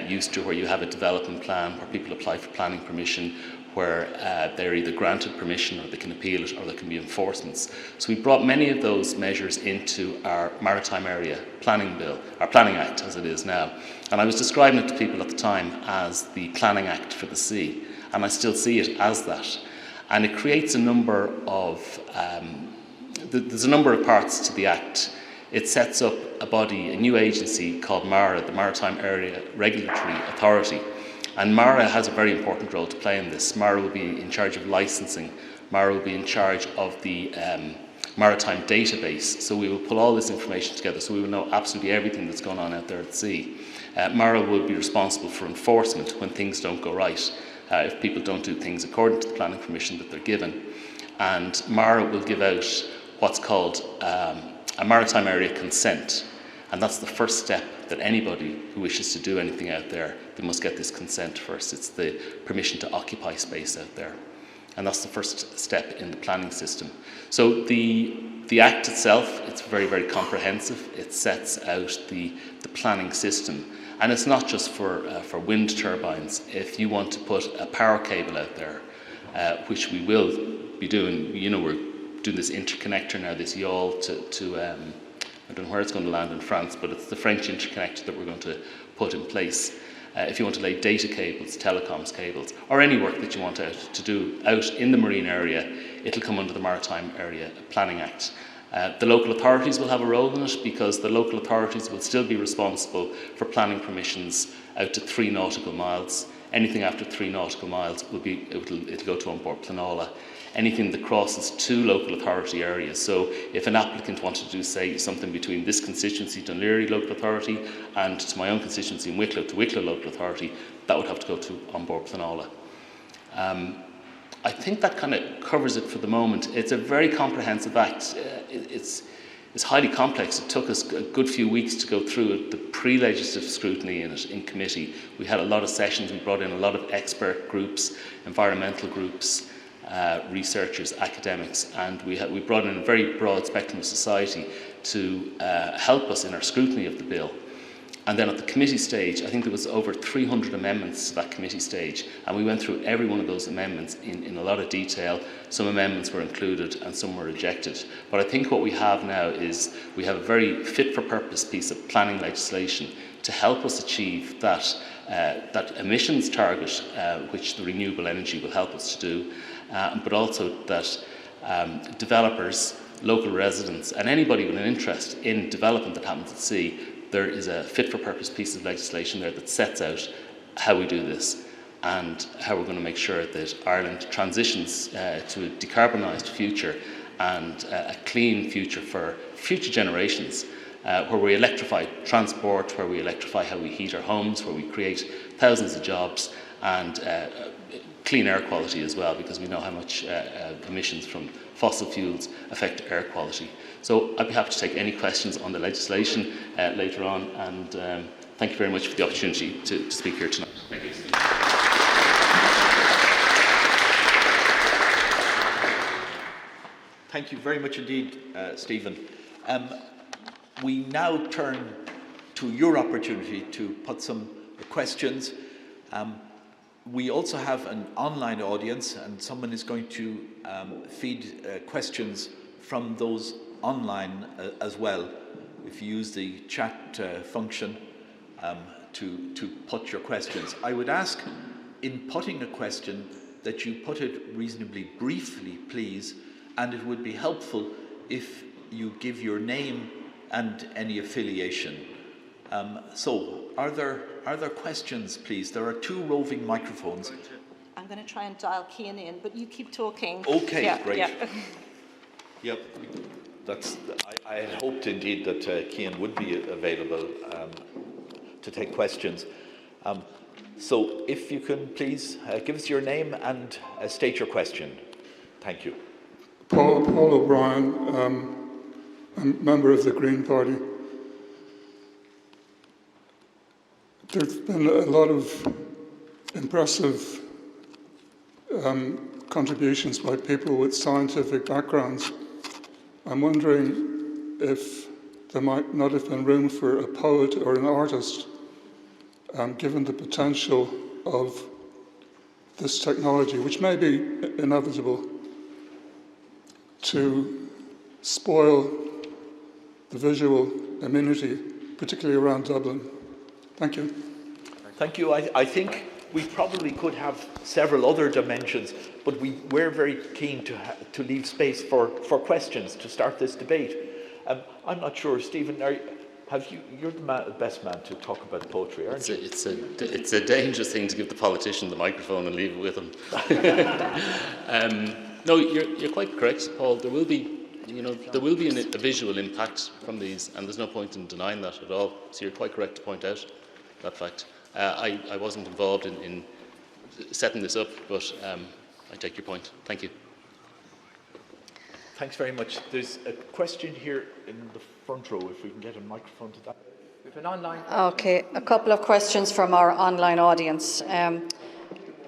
used to, where you have a development plan, where people apply for planning permission, where they're either granted permission or they can appeal it or there can be enforcements. So we brought many of those measures into our Maritime Area Planning Bill, our Planning Act as it is now. And I was describing it to people at the time as the Planning Act for the Sea, and I still see it as that. And it creates a number of there's a number of parts to the Act. It sets up a body, a new agency called MARA, the Maritime Area Regulatory Authority. And MARA has a very important role to play in this. MARA will be in charge of licensing. MARA will be in charge of the maritime database. So we will pull all this information together so we will know absolutely everything that's going on out there at sea. MARA will be responsible for enforcement when things don't go right, if people don't do things according to the planning permission that they're given. And MARA will give out what's called a maritime area consent, and that's the first step that anybody who wishes to do anything out there, they must get this consent first. It's the permission to occupy space out there, and that's the first step in the planning system. So the Act itself, it's very, very comprehensive. It sets out the planning system, and it's not just for wind turbines. If you want to put a power cable out there, which we will be doing, we're doing this interconnector now, this yawl to I don't know where it's going to land in France, but it's the French interconnector that we're going to put in place. If you want to lay data cables, telecoms cables, or any work that you want to do out in the marine area, it'll come under the Maritime Area Planning Act. The local authorities will have a role in it, because the local authorities will still be responsible for planning permissions out to 3 nautical miles. Anything after 3 nautical miles it'll go to An Bord Pleanála. Anything that crosses 2 local authority areas. So if an applicant wanted to do, say, something between this constituency, Dún Laoghaire local authority, and to my own constituency in Wicklow, to Wicklow local authority, that would have to go to An Bord Pleanála. I think that kind of covers it for the moment. It's a very comprehensive act. It's highly complex. It took us a good few weeks to go through it, the pre-legislative scrutiny in it in committee. We had a lot of sessions. We brought in a lot of expert groups, environmental groups, researchers, academics, and we brought in a very broad spectrum of society to help us in our scrutiny of the bill. And then at the committee stage, I think there was over 300 amendments to that committee stage, and we went through every one of those amendments in a lot of detail. Some amendments were included and some were rejected. But I think what we have now is we have a very fit-for-purpose piece of planning legislation to help us achieve that emissions target, which the renewable energy will help us to do, but also that developers, local residents, and anybody with an interest in development that happens at sea, there is a fit-for-purpose piece of legislation there that sets out how we do this and how we're going to make sure that Ireland transitions to a decarbonised future and a clean future for future generations, where we electrify transport, where we electrify how we heat our homes, where we create thousands of jobs, and clean air quality as well, because we know how much emissions from fossil fuels affect air quality. So I'd be happy to take any questions on the legislation later on, and thank you very much for the opportunity to speak here tonight. Thank you. Thank you very much indeed, Stephen. We now turn to your opportunity to put some questions. We also have an online audience, and someone is going to feed questions from those online as well. If you use the chat function to put your questions. I would ask, in putting a question, that you put it reasonably briefly, please, and it would be helpful if you give your name and any affiliation. So, are there questions, please? There are 2 roving microphones. I'm going to try and dial Cian in, but you keep talking. Okay, yeah, great. Yeah. Yep, I had hoped indeed that Cian would be available to take questions. So, if you can please give us your name and state your question. Thank you. Paul O'Brien, I'm a member of the Green Party. There's been a lot of impressive contributions by people with scientific backgrounds. I'm wondering if there might not have been room for a poet or an artist, given the potential of this technology, which may be inevitable, to spoil the visual amenity, particularly around Dublin. Thank you. Thank you. I think we probably could have several other dimensions, but we're very keen to leave space for questions to start this debate. I'm not sure, Stephen, you're the best man to talk about poetry, aren't you? It's a dangerous thing to give the politician the microphone and leave it with him. No, you're quite correct, Paul. There will be a visual impact from these, and there's no point in denying that at all. So you're quite correct to point out that fact. I wasn't involved in setting this up, but I take your point. Thank you. Thanks very much. There's a question here in the front row, if we can get a microphone to that. We have an online. Okay, a couple of questions from our online audience.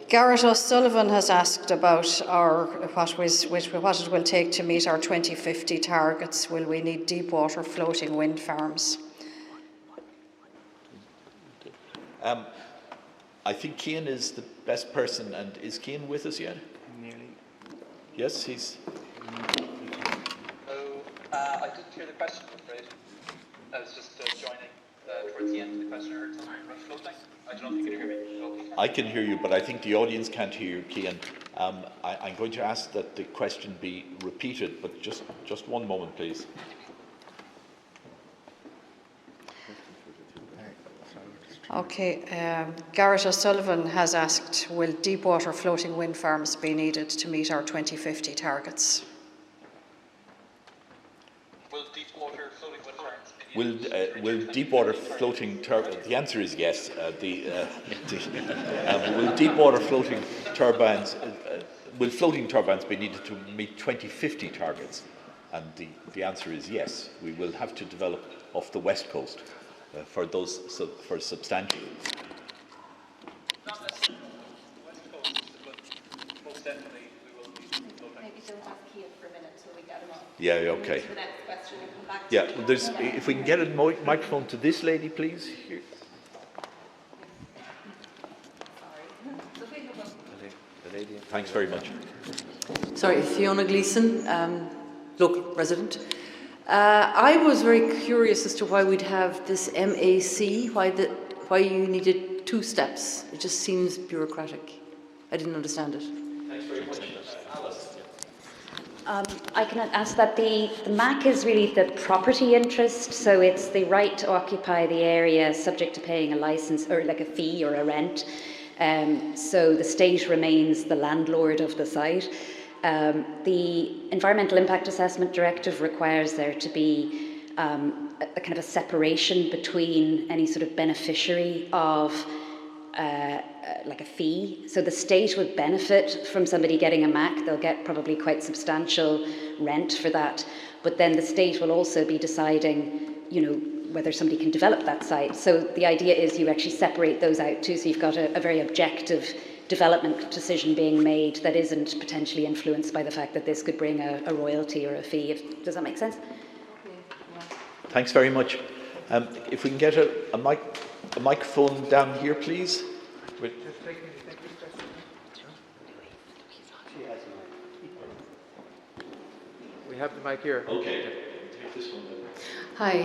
Garrett O'Sullivan has asked about what it will take to meet our 2050 targets. Will we need deep water floating wind farms? I think Cian is the best person, and is Cian with us yet? Nearly. Yes, he's. I didn't hear the question, I'm afraid. I was just joining towards the end of the question. I heard something about floating. I don't know if you can hear me. I can hear you, but I think the audience can't hear you, Cian. I'm going to ask that the question be repeated, but just one moment, please. Okay, Garrett O'Sullivan has asked, will deepwater floating wind farms be needed to meet our 2050 targets? Will deepwater floating wind farms be Will deepwater floating turbines? The answer is yes. Will deepwater floating turbines? Will floating turbines be needed to meet 2050 targets? And the answer is yes. We will have to develop off the west coast for substantial. not necessarily the west coast, but most definitely we will be floating. Maybe don't have Keith for a minute till we get him on. Yeah, okay. The next question and come back to Yeah, you. if we can get a microphone to this lady, please. Here. The lady. Thanks very much. Sorry, Fiona Gleeson, local resident. I was very curious as to why we'd have this MAC, why you needed 2 steps. It just seems bureaucratic. I didn't understand it. Thanks very much, Alice. I can answer that. The MAC is really the property interest, so it's the right to occupy the area subject to paying a license or like a fee or a rent. So the state remains the landlord of the site. The Environmental Impact Assessment Directive requires there to be a kind of a separation between any sort of beneficiary of like a fee. So the state would benefit from somebody getting a MAC. They'll get probably quite substantial rent for that. But then the state will also be deciding, whether somebody can develop that site. So the idea is you actually separate those out too. So you've got a very objective development decision being made that isn't potentially influenced by the fact that this could bring a royalty or a fee. Does that make sense? Thanks very much. If we can get a microphone down here, please. We have the mic here. Okay. Take this one. Hi,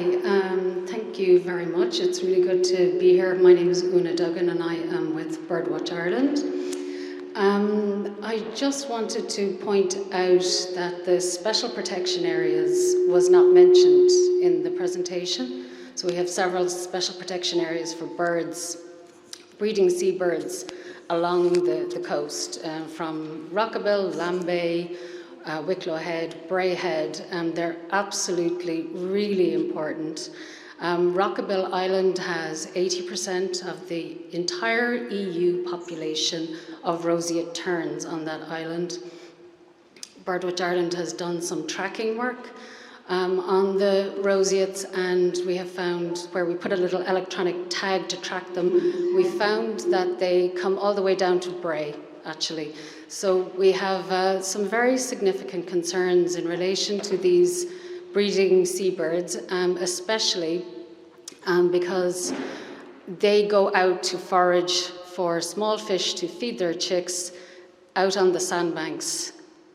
thank you very much. It's really good to be here. My name is Una Duggan and I am with Birdwatch Ireland. I just wanted to point out that the special protection areas was not mentioned in the presentation. So we have several special protection areas for birds, breeding seabirds along the coast, from Rockabill, Lambay, Wicklow Head, Bray Head, and they're absolutely really important. Rockabill Island has 80% of the entire EU population of roseate terns on that island. Birdwatch Ireland has done some tracking work on the roseates, and we have found, where we put a little electronic tag to track them, we found that they come all the way down to Bray, actually. So we have some very significant concerns in relation to these breeding seabirds, especially because they go out to forage for small fish to feed their chicks out on the sandbanks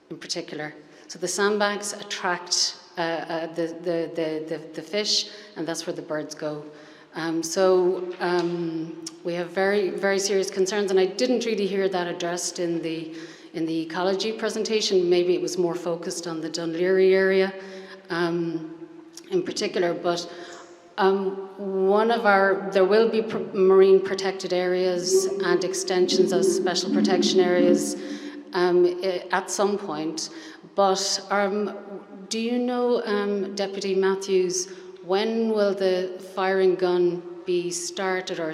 in particular. So the sandbanks attract the fish, and that's where the birds go. We have very, very serious concerns, and I didn't really hear that addressed in the ecology presentation. Maybe it was more focused on the Dún Laoghaire area in particular, but there will be marine protected areas and extensions of special protection areas at some point. But do you know, Deputy Matthews, when will the firing gun be started, or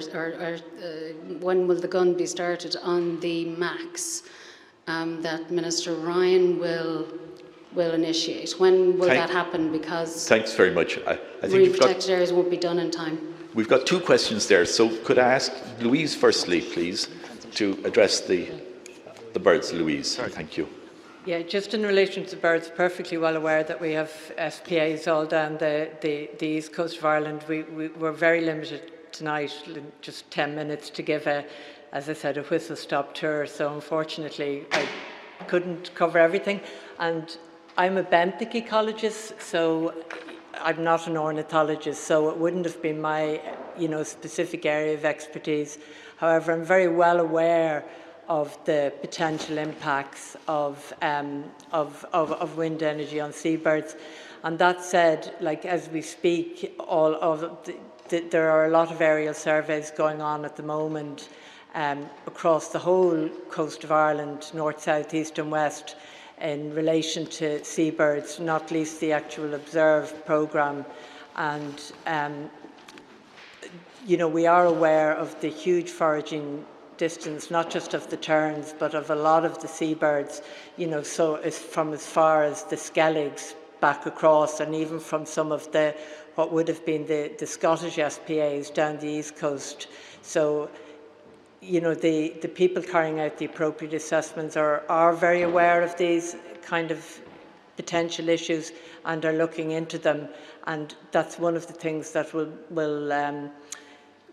when will the gun be started on the MACs that Minister Ryan will initiate? When will that happen? Because thanks very much. I think marine protected areas won't be done in time. We've got 2 questions there. So could I ask Louise firstly, please, to address the birds? Louise, thank you. Yeah, just in relation to birds, perfectly well aware that we have SPAs all down the east coast of Ireland. We're very limited tonight, just 10 minutes to give as I said, a whistle-stop tour. So unfortunately, I couldn't cover everything. And I'm a benthic ecologist, so I'm not an ornithologist, so it wouldn't have been my, specific area of expertise. However, I'm very well aware of the potential impacts of wind energy on seabirds. And that said, as we speak, all of there are a lot of aerial surveys going on at the moment across the whole coast of Ireland, north, south, east and west, in relation to seabirds, not least the actual Observe programme. And we are aware of the huge foraging distance, not just of the terns, but of a lot of the seabirds, so it's from as far as the Skelligs back across, and even from some of what would have been the Scottish SPAs down the east coast. So, the people carrying out the appropriate assessments are very aware of these kind of potential issues and are looking into them, and that's one of the things that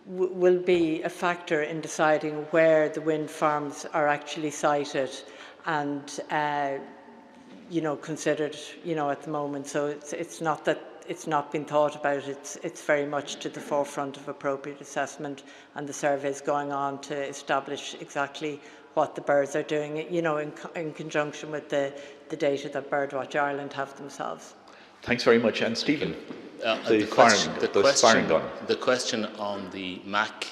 will be a factor in deciding where the wind farms are actually sited and considered at the moment. So it's not that it's not been thought about, it's very much to the forefront of appropriate assessment, and the surveys going on to establish exactly what the birds are doing, in conjunction with the data that Birdwatch Ireland have themselves. Thanks very much. And Stephen, the question on the MAC,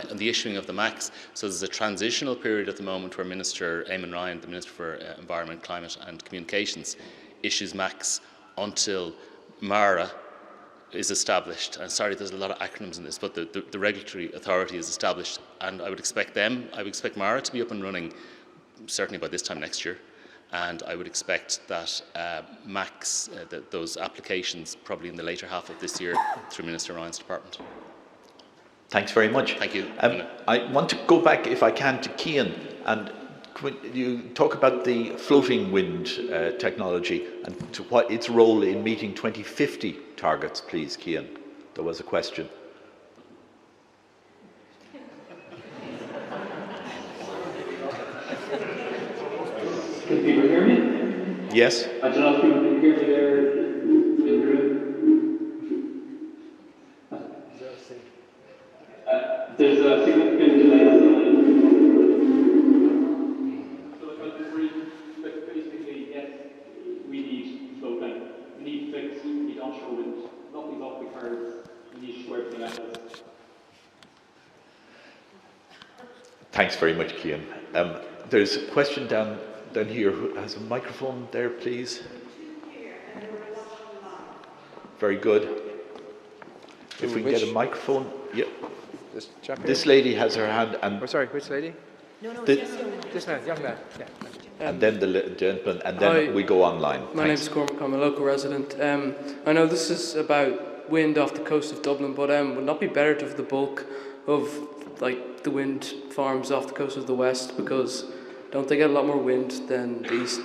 on the issuing of the MACs. So there's a transitional period at the moment where Minister Eamon Ryan, the Minister for Environment, Climate and Communications, issues MACs until MARA is established. And sorry, there's a lot of acronyms in this, but the regulatory authority is established, and I would expect MARA to be up and running certainly by this time next year. And I would expect that MACs, those applications, probably in the later half of this year through Minister Ryan's department. Thanks very much. Thank you. I want to go back, if I can, to Cian, and you talk about the floating wind technology and to what its role in meeting 2050 targets, please, Cian. There was a question. Can people hear me? Yes. I don't know if people can hear me there in the room. There's a significant delay on the line. So if I can brief, basically, yes, we need floating. We need fixed, we need onshore wind. Nothing's off the cards. We need to square everything out. Thanks very much, Cian. There's a question down here. Who has a microphone there, please? Very good. If we can get a microphone. Yep. This lady has her hand. And sorry, which lady? No, this man, young man. Yeah. And then the gentleman, and then we go online. My name's Cormac, I'm a local resident. I know this is about wind off the coast of Dublin, but would it not be better to have the bulk of the wind farms off the coast of the west, because don't they get a lot more wind than the east?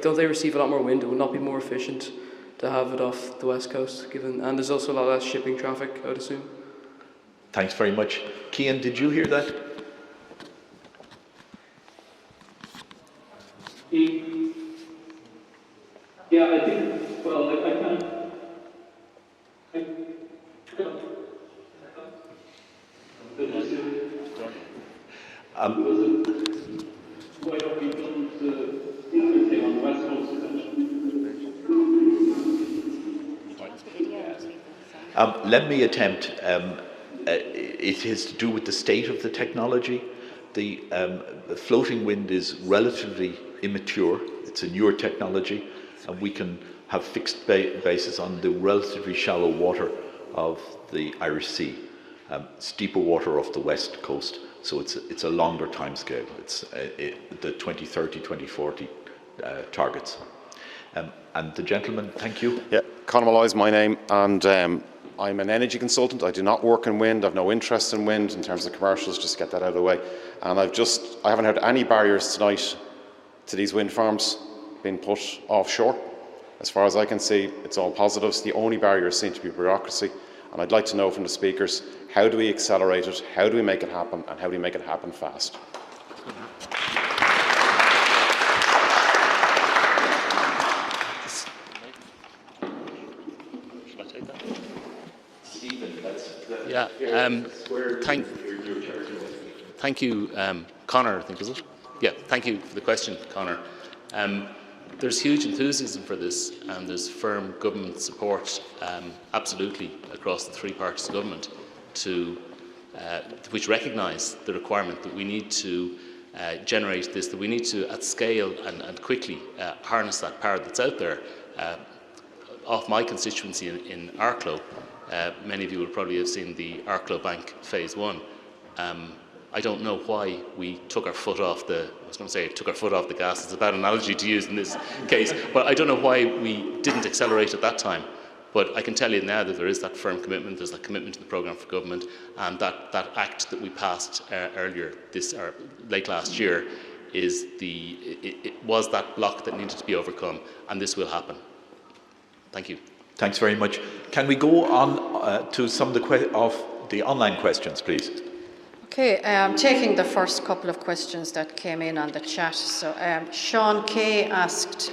Don't they receive a lot more wind? It would not be more efficient to have it off the west coast, and there's also a lot less shipping traffic, I would assume. Thanks very much. Cian, did you hear that? Yeah, I think, well, I can't. Why don't we build the thing on the west coast essentially? Let me attempt. It has to do with the state of the technology. The floating wind is relatively immature. It's a newer technology, and we can have fixed bases on the relatively shallow water of the Irish Sea. It's deeper water off the west coast, so it's a longer time scale. It's the 2030, 2040 targets. And the gentleman, thank you. Yeah, Conor Malloy is my name, and I'm an energy consultant. I do not work in wind. I have no interest in wind in terms of commercials, just to get that out of the way. And I haven't heard any barriers tonight to these wind farms being put offshore. As far as I can see, it's all positives. The only barriers seem to be bureaucracy. And I'd like to know from the speakers, how do we accelerate it? How do we make it happen? And how do we make it happen fast? Yeah, thank you, Conor, I think, is it? Yeah, thank you for the question, Conor. There's huge enthusiasm for this, and there's firm government support, absolutely, across the three parties of government. to, which recognise the requirement that we need to generate this, that we need to, at scale and quickly, harness that power that's out there. Off my constituency in Arklow, many of you will probably have seen the Arklow Bank Phase 1. I don't know why we took our foot off the, I was going to say took our foot off the gas, it's a bad analogy to use in this case, but I don't know why we didn't accelerate at that time. But I can tell you now that there is that firm commitment, there's that commitment to the programme for government, and that act that we passed earlier or late last year is it was that block that needed to be overcome, and this will happen. Thank you. Thanks very much. Can we go on to some of the online questions, please? Okay, taking the first couple of questions that came in on the chat. So Sean Kay asked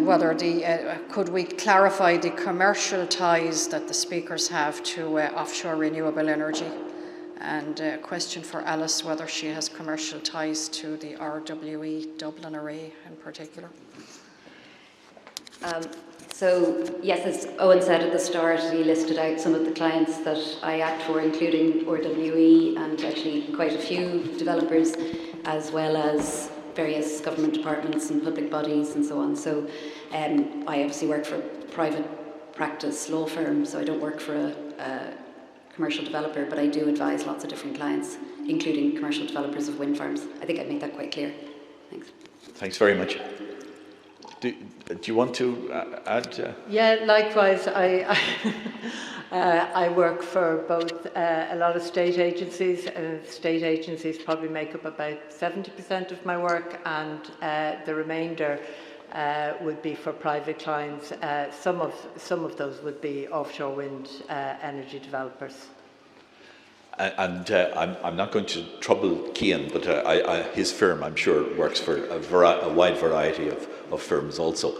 whether could we clarify the commercial ties that the speakers have to offshore renewable energy, and a question for Alice whether she has commercial ties to the RWE Dublin Array in particular. So yes, as Owen said at the start, he listed out some of the clients that I act for, including RWE and actually quite a few developers, as well as various government departments and public bodies and so on. So I obviously work for a private practice law firm, so I don't work for a commercial developer, but I do advise lots of different clients, including commercial developers of wind farms. I think I made that quite clear. Thanks. Thanks very much. Do you want to add? Yeah, likewise, I work for both a lot of state agencies. State agencies probably make up about 70% of my work, and the remainder would be for private clients. Some of those would be offshore wind energy developers. And I'm not going to trouble Cian, but his firm, I'm sure, works for a wide variety of firms also.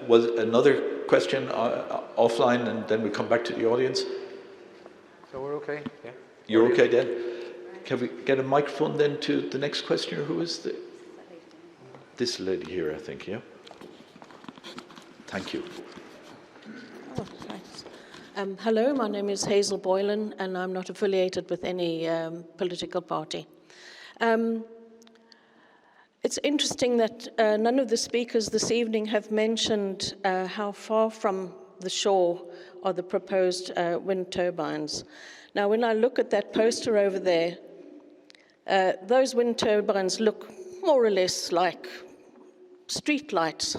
Was another question offline, and then we come back to the audience? So we're okay? Yeah. You're okay, then? Can we get a microphone then to the next questioner? Who is this lady here, I think, yeah? Thank you. Oh, thanks. Hello, my name is Hazel Boylan, and I'm not affiliated with any political party. It's interesting that none of the speakers this evening have mentioned how far from the shore are the proposed wind turbines. Now, when I look at that poster over there, those wind turbines look more or less like street lights.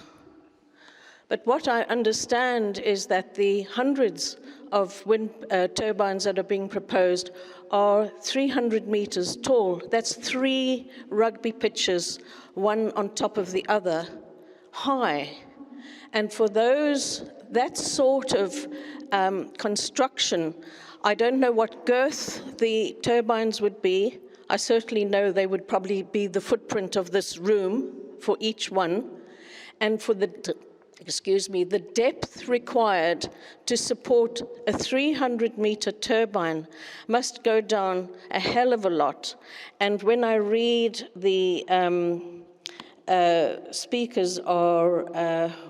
But what I understand is that the hundreds of wind turbines that are being proposed are 300 meters tall. That's 3 rugby pitches, one on top of the other, high. And for that sort of construction, I don't know what girth the turbines would be. I certainly know they would probably be the footprint of this room for each one. And for the depth required to support a 300-meter turbine must go down a hell of a lot. And when I read the speakers are,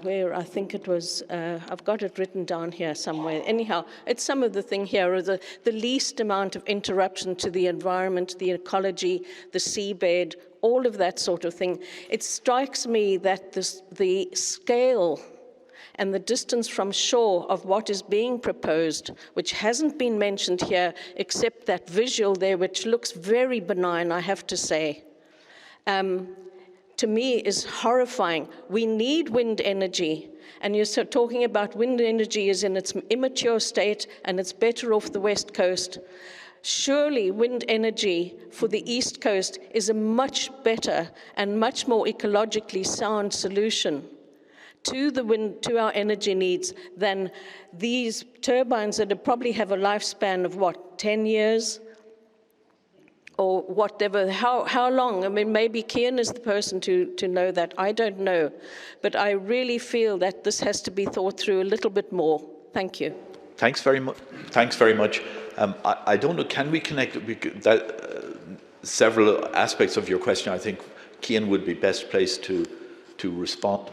where I think it was, I've got it written down here somewhere. Anyhow, it's some of the thing here are the least amount of interruption to the environment, the ecology, the seabed, all of that sort of thing. It strikes me that the scale and the distance from shore of what is being proposed, which hasn't been mentioned here, except that visual there, which looks very benign, I have to say, to me is horrifying. We need wind energy, and you're talking about wind energy is in its immature state, and it's better off the West Coast. Surely wind energy for the East Coast is a much better and much more ecologically sound solution to our energy needs than these turbines that probably have a lifespan of, 10 years? Or whatever, how long? I mean, maybe Cian is the person to know that. I don't know. But I really feel that this has to be thought through a little bit more. Thank you. Thanks very much. Thanks very much. I don't know, can we connect several aspects of your question? I think Cian would be best placed to respond.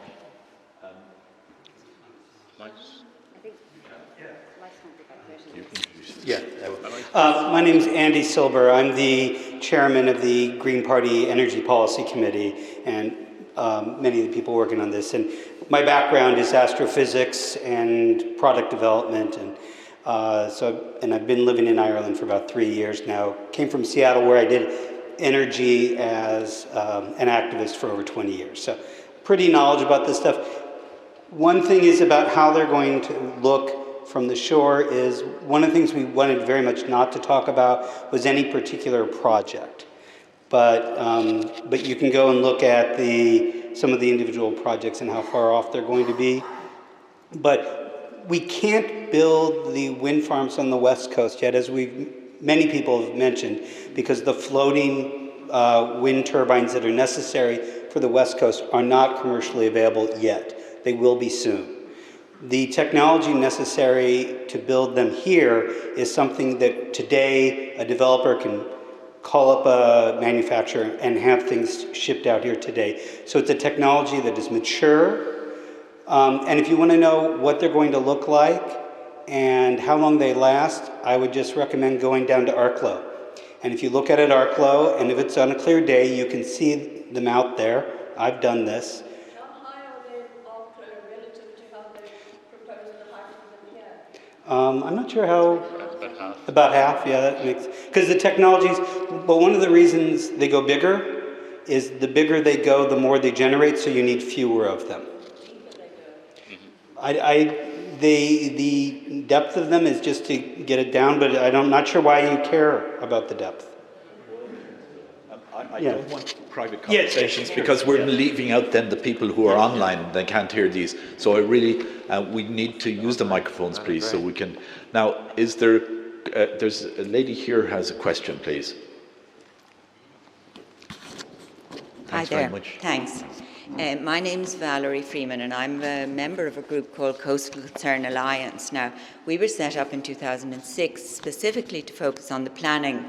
My name is Andy Silber. I'm the chairman of the Green Party Energy Policy Committee, and many of the people working on this. And my background is astrophysics and product development, and I've been living in Ireland for about 3 years now. Came from Seattle, where I did energy as an activist for over 20 years. So pretty knowledgeable about this stuff. One thing is about how they're going to look from the shore is one of the things we wanted very much not to talk about was any particular project. But you can go and look at some of the individual projects and how far off they're going to be. But we can't build the wind farms on the West Coast yet, as many people have mentioned, because the floating wind turbines that are necessary for the West Coast are not commercially available yet. They will be soon. The technology necessary to build them here is something that today a developer can call up a manufacturer and have things shipped out here today. So it's a technology that is mature. And if you want to know what they're going to look like and how long they last, I would just recommend going down to Arklow. And if you look at it Arklow, and if it's on a clear day, you can see them out there. I've done this. I'm not sure how. About half, yeah, that makes, because the technologies, but one of the reasons they go bigger is the bigger they go, the more they generate, so you need fewer of them. The depth of them is just to get it down, but I'm not sure why you care about the depth. I don't want private conversations because we're leaving out then the people who are online and they can't hear these. So I really, we need to use the microphones, please, so we can. Now, is there, there's a lady here has a question, please. Hi there. Thanks. My name's Valerie Freeman, and I'm a member of a group called Coastal Concern Alliance. Now, we were set up in 2006 specifically to focus on the planning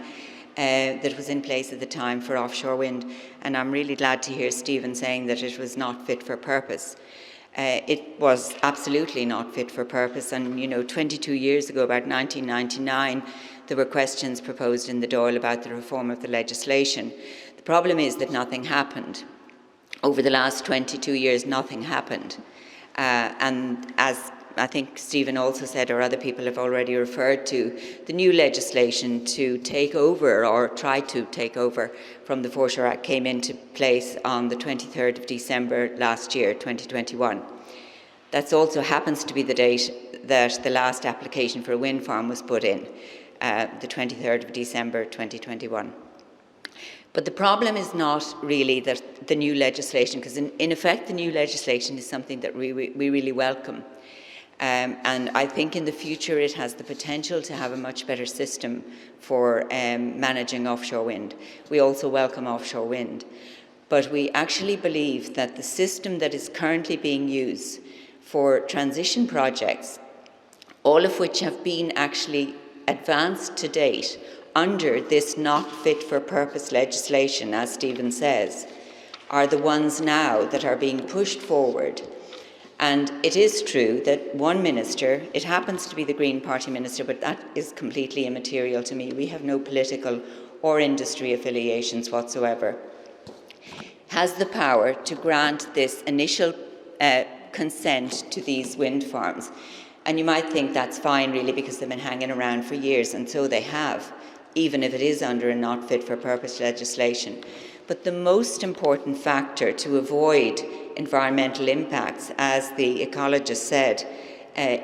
that was in place at the time for offshore wind, and I'm really glad to hear Stephen saying that it was not fit for purpose. It was absolutely not fit for purpose, and 22 years ago, about 1999, there were questions proposed in the Dáil about the reform of the legislation. The problem is that nothing happened. Over the last 22 years, nothing happened. And as I think Stephen also said, or other people have already referred to, the new legislation to take over, or try to take over, from the Foreshore Act came into place on the 23rd of December last year, 2021. That also happens to be the date that the last application for a wind farm was put in, the 23rd of December 2021. But the problem is not really that the new legislation, because in effect the new legislation is something that we really welcome. And I think in the future it has the potential to have a much better system for managing offshore wind. We also welcome offshore wind. But we actually believe that the system that is currently being used for transition projects, all of which have been actually advanced to date under this not fit for purpose legislation, as Stephen says, are the ones now that are being pushed forward. And it is true that one minister, it happens to be the Green Party minister, but that is completely immaterial to me. We have no political or industry affiliations whatsoever, has the power to grant this initial consent to these wind farms. And you might think that's fine, really, because they've been hanging around for years, and so they have, even if it is under a not fit for purpose legislation. But the most important factor to avoid environmental impacts, as the ecologist said,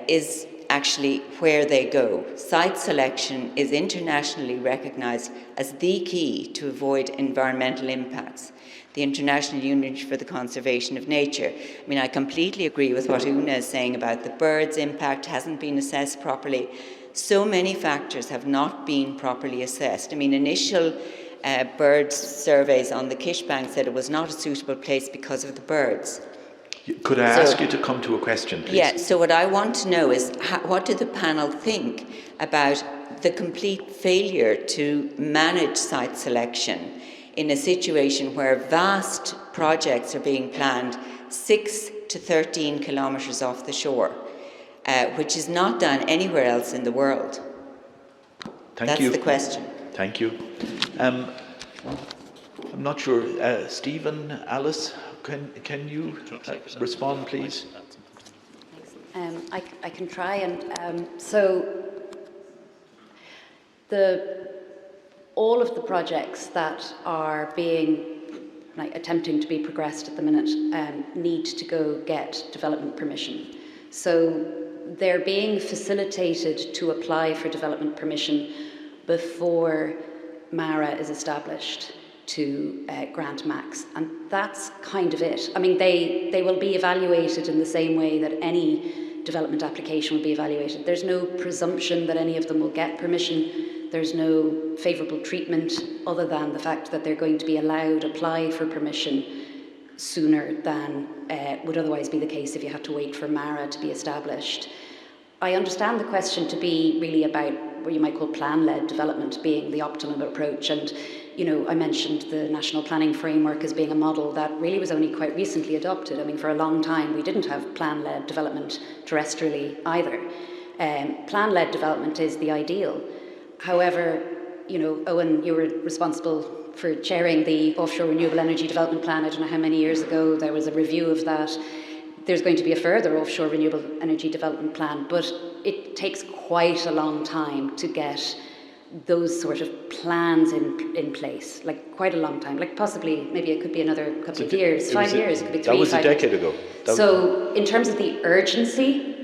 is actually where they go. Site selection is internationally recognised as the key to avoid environmental impacts. The International Union for the Conservation of Nature. I mean, I completely agree with what Una is saying about the birds' impact hasn't been assessed properly. So many factors have not been properly assessed. I mean, initial bird surveys on the Kishbank said it was not a suitable place because of the birds. Could I ask you to come to a question, please? Yeah, so what I want to know is what do the panel think about the complete failure to manage site selection in a situation where vast projects are being planned 6 to 13 kilometres off the shore, which is not done anywhere else in the world? Thank you. That's the question. Thank you. I'm not sure. Stephen, Alice, can you respond, please? I can try. And so all of the projects that are being attempting to be progressed at the minute need to go get development permission. So they're being facilitated to apply for development permission before MARA is established to grant max, and that's kind of it. I mean, they will be evaluated in the same way that any development application will be evaluated. There's no presumption that any of them will get permission. There's no favourable treatment other than the fact that they're going to be allowed apply for permission sooner than would otherwise be the case if you had to wait for MARA to be established. I understand the question to be really about what you might call plan-led development being the optimum approach, and I mentioned the National Planning Framework as being a model that really was only quite recently adopted. I mean, for a long time we didn't have plan-led development terrestrially either. Plan-led development is the ideal. However, Owen, you were responsible for chairing the Offshore Renewable Energy Development Plan. I don't know how many years ago there was a review of that. There's going to be a further Offshore Renewable Energy Development Plan, but it takes quite a long time to get those sort of plans in place, like quite a long time, like possibly, maybe it could be another couple of years, 5 years, it could be 3, 5 years. That was a decade ago. So in terms of the urgency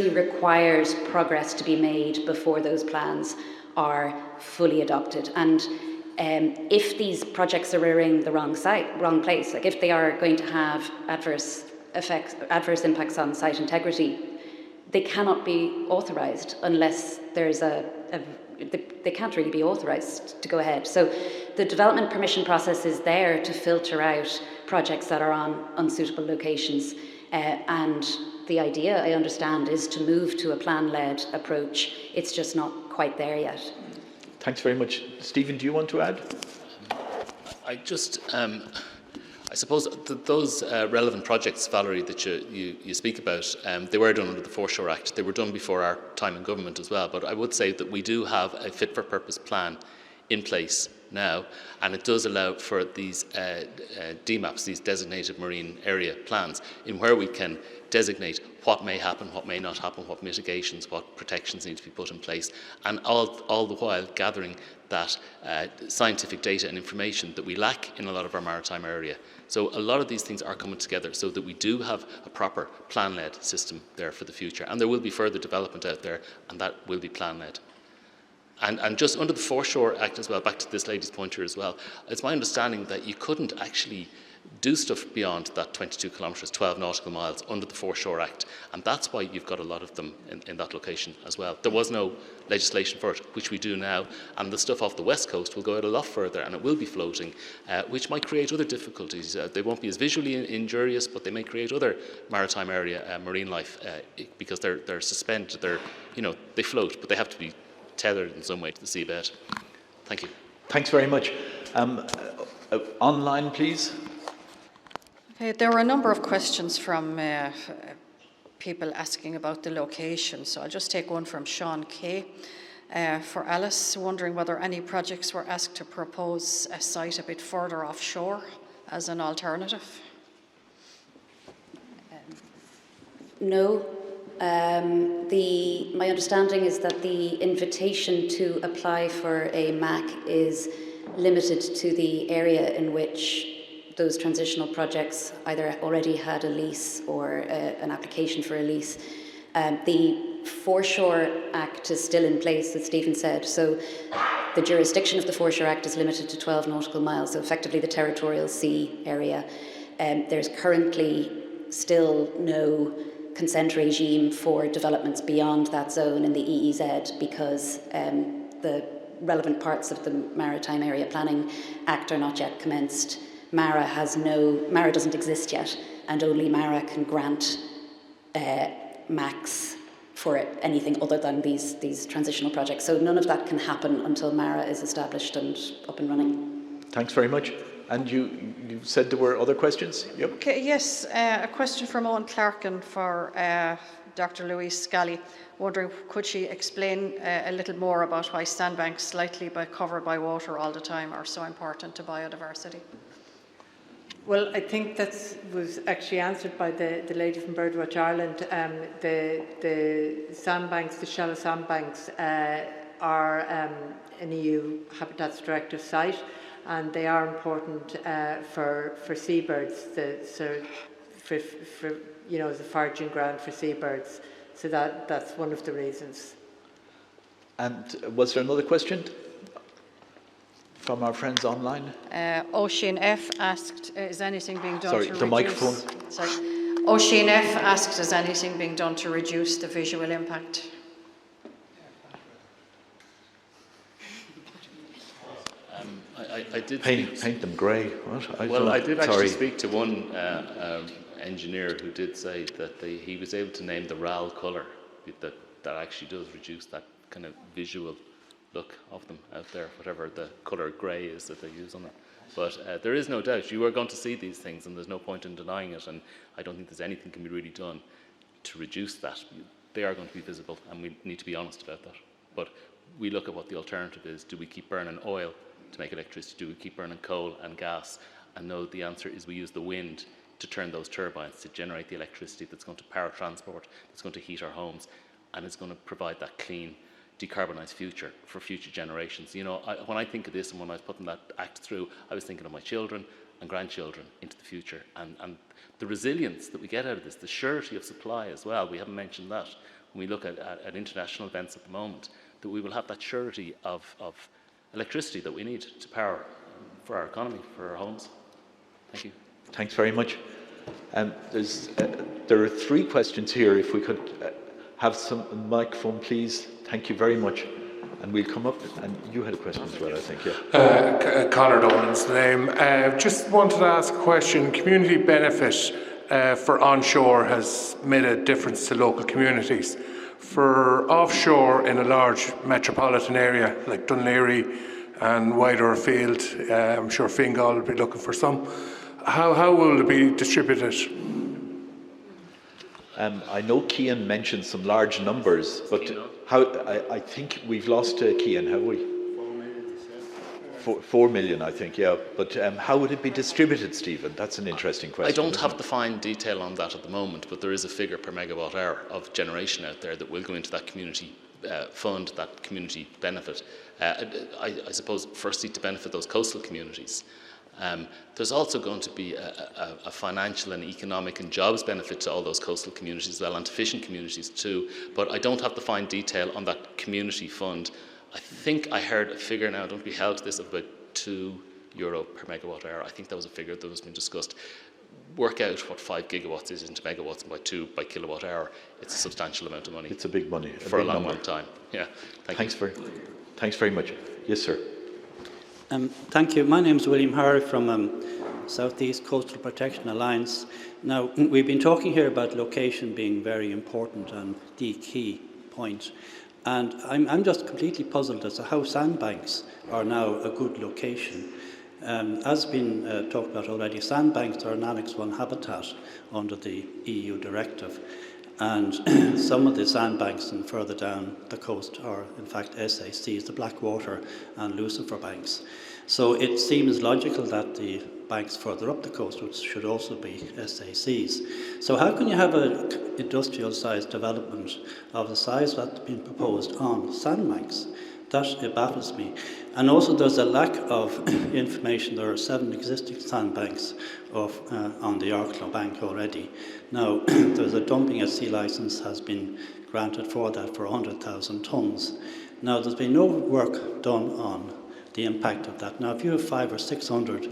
requires progress to be made before those plans are fully adopted. And if these projects are in the wrong place, like if they are going to have adverse impacts on site integrity, they cannot be authorised unless there's they can't really be authorised to go ahead. So the development permission process is there to filter out projects that are on unsuitable locations, and the idea, I understand, is to move to a plan-led approach. It's just not quite there yet. Thanks very much. Stephen, do you want to add? I suppose those relevant projects, Valerie, that you speak about, they were done under the Foreshore Act. They were done before our time in government as well. But I would say that we do have a fit-for-purpose plan in place now, and it does allow for these DMAPs, these designated marine area plans, in where we can designate what may happen, what may not happen, what mitigations, what protections need to be put in place, and all the while gathering that scientific data and information that we lack in a lot of our maritime area. So a lot of these things are coming together so that we do have a proper plan-led system there for the future, and there will be further development out there, and that will be plan-led. And just under the Foreshore Act as well, back to this lady's point here as well, it's my understanding that you couldn't actually do stuff beyond that 22 kilometres, 12 nautical miles under the Foreshore Act, and that's why you've got a lot of them in that location as well. There was no legislation for it, which we do now, and the stuff off the west coast will go out a lot further, and it will be floating, which might create other difficulties. They won't be as visually injurious, but they may create other maritime area marine life because they're suspended. They float, but they have to be tethered in some way to the seabed. Thank you. Thanks very much. Online, please. Okay, there were a number of questions from people asking about the location, so I'll just take one from Sean Kay. For Alice, wondering whether any projects were asked to propose a site a bit further offshore as an alternative. No. My understanding is that the invitation to apply for a MAC is limited to the area in which those transitional projects either already had a lease or an application for a lease. The Foreshore Act is still in place, as Stephen said, so the jurisdiction of the Foreshore Act is limited to 12 nautical miles, so effectively the territorial sea area. There's currently still no consent regime for developments beyond that zone in the EEZ because the relevant parts of the Maritime Area Planning Act are not yet commenced. MARA doesn't exist yet, and only MARA can grant max for anything other than these transitional projects. So none of that can happen until MARA is established and up and running. Thanks very much. And you said there were other questions? Yep. Okay, yes, a question from Owen Clarkin for Dr. Louise Scally, wondering could she explain a little more about why sandbanks slightly covered by water all the time are so important to biodiversity? Well, I think that was actually answered by the lady from Birdwatch Ireland. The sandbanks, the shallow sandbanks, are an EU Habitats Directive site, and they are important for seabirds, for the foraging ground for seabirds. So that's one of the reasons. And was there another question from our friends online? Oisin F asked, is anything being done Sorry, to the reduce... microphone. Sorry. Oisin F asked, is anything being done to reduce the visual impact? I did paint them grey. What? I did actually speak to one engineer who did say that he was able to name the RAL colour that actually does reduce that kind of visual look of them out there, whatever the colour grey is that they use on them. But there is no doubt you are going to see these things, and there's no point in denying it. And I don't think there's anything can be really done to reduce that. They are going to be visible, and we need to be honest about that. But we look at what the alternative is. Do we keep burning oil to make electricity? Do we keep burning coal and gas? And no, the answer is we use the wind to turn those turbines to generate the electricity that's going to power transport, that's going to heat our homes, and it's going to provide that clean, decarbonised future for future generations. You know, when I think of this and when I was putting that act through, I was thinking of my children and grandchildren into the future, and the resilience that we get out of this, the surety of supply as well. We haven't mentioned that when we look at international events at the moment, that we will have that surety of electricity that we need to power for our economy, for our homes. Thank you. Thanks very much. There are 3 questions here. If we could have some microphone, please. Thank you very much. And we'll come up, and you had a question as well, I think, yeah. Conor Dolan's the name. Just wanted to ask a question. Community benefit for onshore has made a difference to local communities. For offshore in a large metropolitan area like Dún Laoghaire and wider afield, I'm sure Fingal will be looking for some. How will it be distributed? I know Cian mentioned some large numbers, but I think we've lost Cian, have we? 4 million, I think, yeah. But how would it be distributed, Stephen? That's an interesting question. I don't have the fine detail on that at the moment, but there is a figure per megawatt hour of generation out there that will go into that community fund, that community benefit. I suppose firstly to benefit those coastal communities. There's also going to be a financial and economic and jobs benefit to all those coastal communities as well, and to fishing communities too. But I don't have the fine detail on that community fund. I think I heard a figure now, don't be held to this, of about €2 per megawatt hour. I think that was a figure that was being discussed. Work out what 5 gigawatts is into megawatts and by 2 by kilowatt hour. It's a substantial amount of money. It's a big money. For a long time. Yeah. Thanks very much. Yes, sir. Thank you. My name is William Harry from South East Coastal Protection Alliance. Now, we've been talking here about location being very important and the key point. And I'm just completely puzzled as to how sandbanks are now a good location. As been talked about already, sandbanks are an Annex 1 habitat under the EU directive. And some of the sandbanks and further down the coast are in fact SACs, the Blackwater and Lucifer banks. So it seems logical that the banks further up the coast should also be SACs. So how can you have an industrial sized development of the size that's been proposed on sandbanks? That baffles me. And also there's a lack of information. There are 7 existing sandbanks on the Arklow Bank already. Now, there's a dumping at sea licence has been granted for that for 100,000 tonnes. Now, there's been no work done on the impact of that. Now, if you have 500 or 600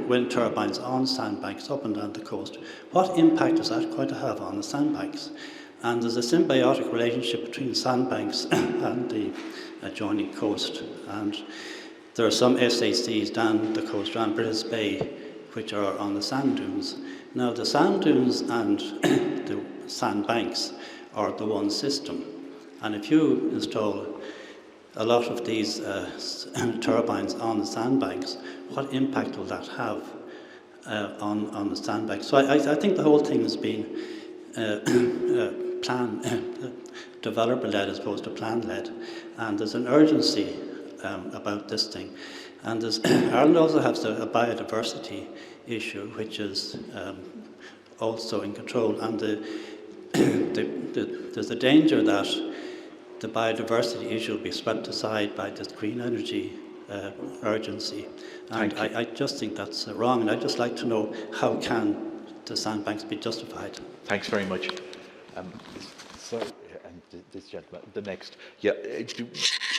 wind turbines on sandbanks up and down the coast, what impact is that going to have on the sandbanks? And there's a symbiotic relationship between sandbanks and the adjoining coast. And there are some SACs down the coast around British Bay which are on the sand dunes. Now the sand dunes and the sandbanks are the one system. And if you install a lot of these turbines on the sandbanks, what impact will that have on the sandbanks? So I think the whole thing has been developer-led as opposed to plan-led, and there's an urgency about this thing. And Ireland also has a biodiversity issue, which is also in control, and there's a danger that the biodiversity issue will be swept aside by this green energy urgency. And I just think that's wrong, and I'd just like to know how can the sandbanks be justified. Thanks very much. So, and this gentleman, the next. Yeah,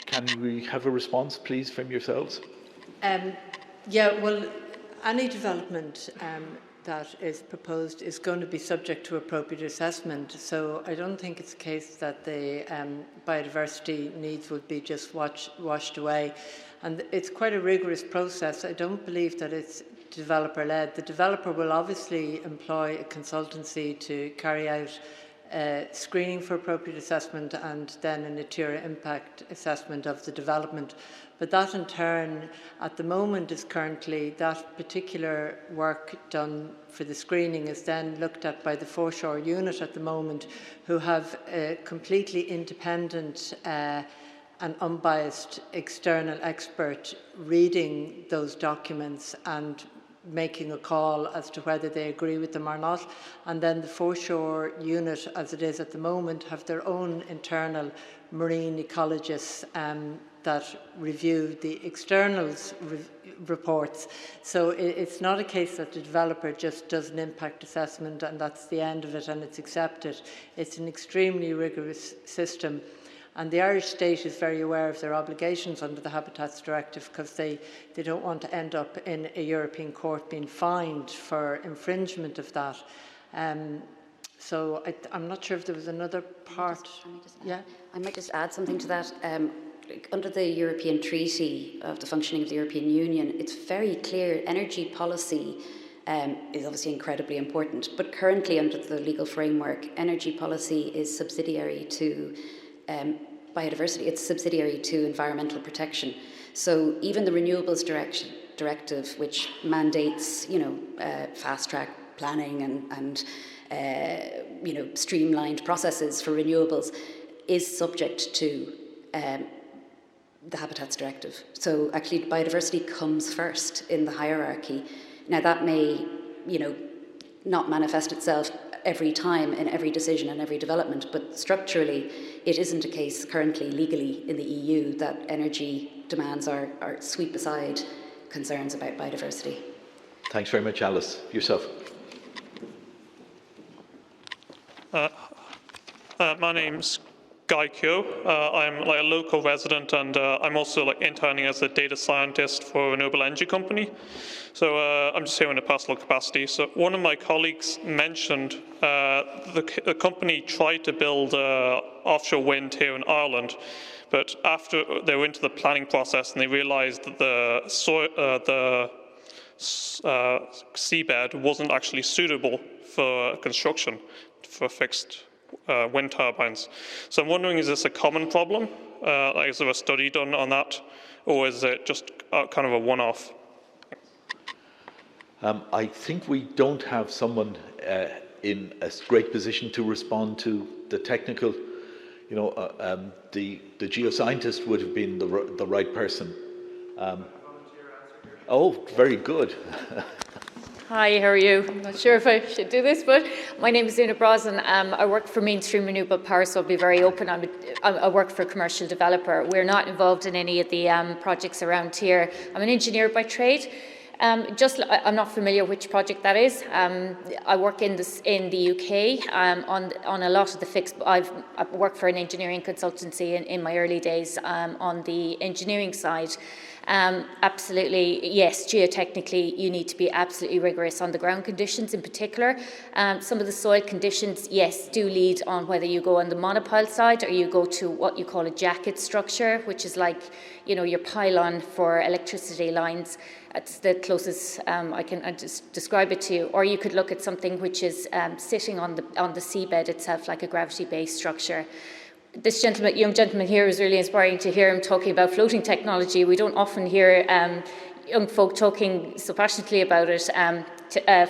can we have a response, please, from yourselves? Yeah, well, any development that is proposed is going to be subject to appropriate assessment. So I don't think it's a case that the biodiversity needs would be just washed away. And it's quite a rigorous process. I don't believe that it's developer-led. The developer will obviously employ a consultancy to carry out screening for appropriate assessment and then a Natura impact assessment of the development. But that in turn, at the moment, is currently that particular work done for the screening is then looked at by the foreshore unit at the moment, who have a completely independent and unbiased external expert reading those documents and making a call as to whether they agree with them or not. And then the foreshore unit, as it is at the moment, have their own internal marine ecologists that review the externals reports. So it's not a case that the developer just does an impact assessment and that's the end of it and it's accepted. It's an extremely rigorous system. And the Irish state is very aware of their obligations under the Habitats Directive because they don't want to end up in a European court being fined for infringement of that. So I'm not sure if there was another part. I might just add something to that. Under the European Treaty of the Functioning of the European Union, it's very clear energy policy is obviously incredibly important. But currently under the legal framework, energy policy is subsidiary to biodiversity, it's subsidiary to environmental protection. So even the Renewables Directive, which mandates, fast-track planning and streamlined processes for renewables, is subject to the Habitats Directive. So actually biodiversity comes first in the hierarchy. Now that may, not manifest itself every time in every decision and every development, but structurally it isn't a case currently legally in the EU that energy demands are sweep aside concerns about biodiversity. Thanks very much, Alice. Yourself. My name's Guy Keogh. I'm a local resident and I'm also interning as a data scientist for a renewable energy company. So I'm just here in a personal capacity. So one of my colleagues mentioned the company tried to build offshore wind here in Ireland, but after they were into the planning process and they realised that the seabed wasn't actually suitable for construction for fixed wind turbines. So I'm wondering, is this a common problem? Is there a study done on that, or is it just kind of a one-off? I think we don't have someone in a great position to respond to the technical. The geoscientist would have been the right person. Oh, very good. Hi, how are you? I'm not sure if I should do this, but my name is Una Brosnan. I work for Mainstream Renewable Power, so I'll be very open. I work for a commercial developer. We're not involved in any of the projects around here. I'm an engineer by trade. I'm not familiar which project that is. I work in the UK on a lot of the fixed. I've worked for an engineering consultancy in my early days on the engineering side. Absolutely, yes, geotechnically you need to be absolutely rigorous on the ground conditions in particular. Some of the soil conditions, yes, do lead on whether you go on the monopile side or you go to what you call a jacket structure, which is like, your pylon for electricity lines. That's the closest I can just describe it to you. Or you could look at something which is sitting on the seabed itself, like a gravity-based structure. This young gentleman here was really inspiring to hear him talking about floating technology. We don't often hear young folk talking so passionately about it.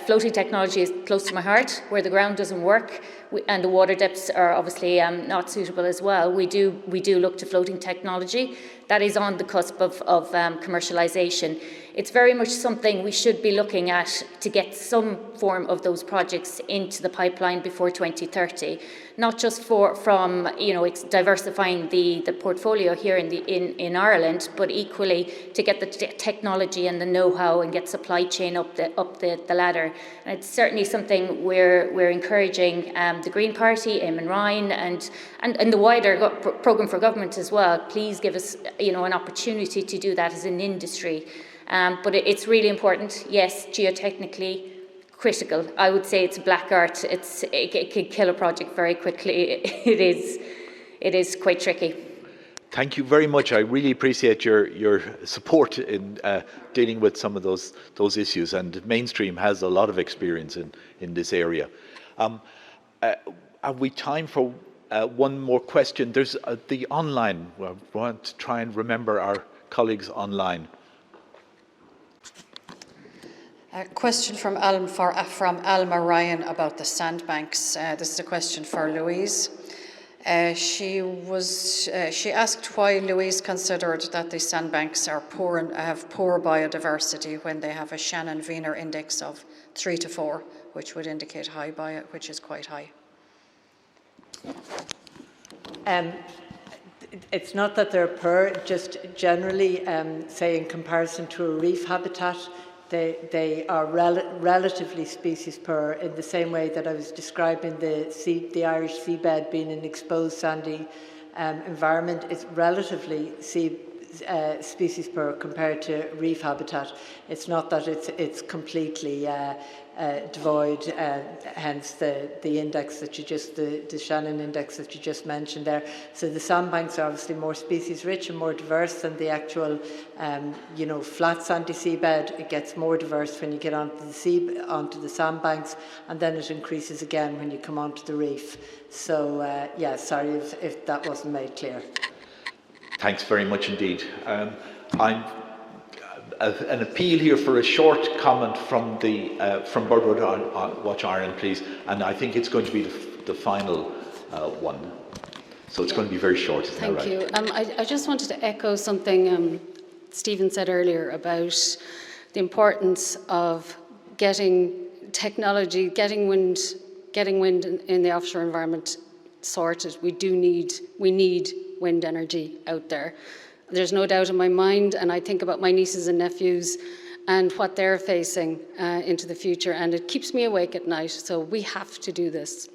Floating technology is close to my heart, where the ground doesn't work, and the water depths are obviously not suitable as well. We do look to floating technology that is on the cusp of commercialisation. It's very much something we should be looking at to get some form of those projects into the pipeline before 2030, not just from it's diversifying the portfolio here in Ireland, but equally to get the technology and the know-how and get supply chain up the ladder. And it's certainly something we're encouraging the Green Party, Eamon Ryan, and the wider programme for government as well. Please give us an opportunity to do that as an industry. But it's really important. Yes, geotechnically critical. I would say it's black art. It can kill a project very quickly. It is quite tricky. Thank you very much. I really appreciate your support in dealing with some of those issues. And Mainstream has a lot of experience in this area. Have we time for one more question? There's the online. I want to try and remember our colleagues online. A question from Alma Ryan about the sandbanks. This is a question for Louise. She asked why Louise considered that the sandbanks are poor and have poor biodiversity when they have a Shannon-Wiener index of 3 to 4, which would indicate high which is quite high. It's not that they're poor, just generally, say in comparison to a reef habitat, they are relatively species poor in the same way that I was describing the Irish seabed being an exposed sandy environment. It's relatively species poor compared to reef habitat. It's not that it's completely devoid, hence the index that the Shannon index that you just mentioned there. So the sandbanks are obviously more species rich and more diverse than the actual, flat sandy seabed. It gets more diverse when you get onto the sandbanks, and then it increases again when you come onto the reef. So sorry if that wasn't made clear. Thanks very much indeed. I'm an appeal here for a short comment from Birdwatch Watch Ireland, please, and I think it's going to be the final one. So it's going to be very short. Thank you. I just wanted to echo something Stephen said earlier about the importance of getting technology, getting wind in the offshore environment sorted. We need wind energy out there. There's no doubt in my mind, and I think about my nieces and nephews and what they're facing into the future, and it keeps me awake at night, so we have to do this.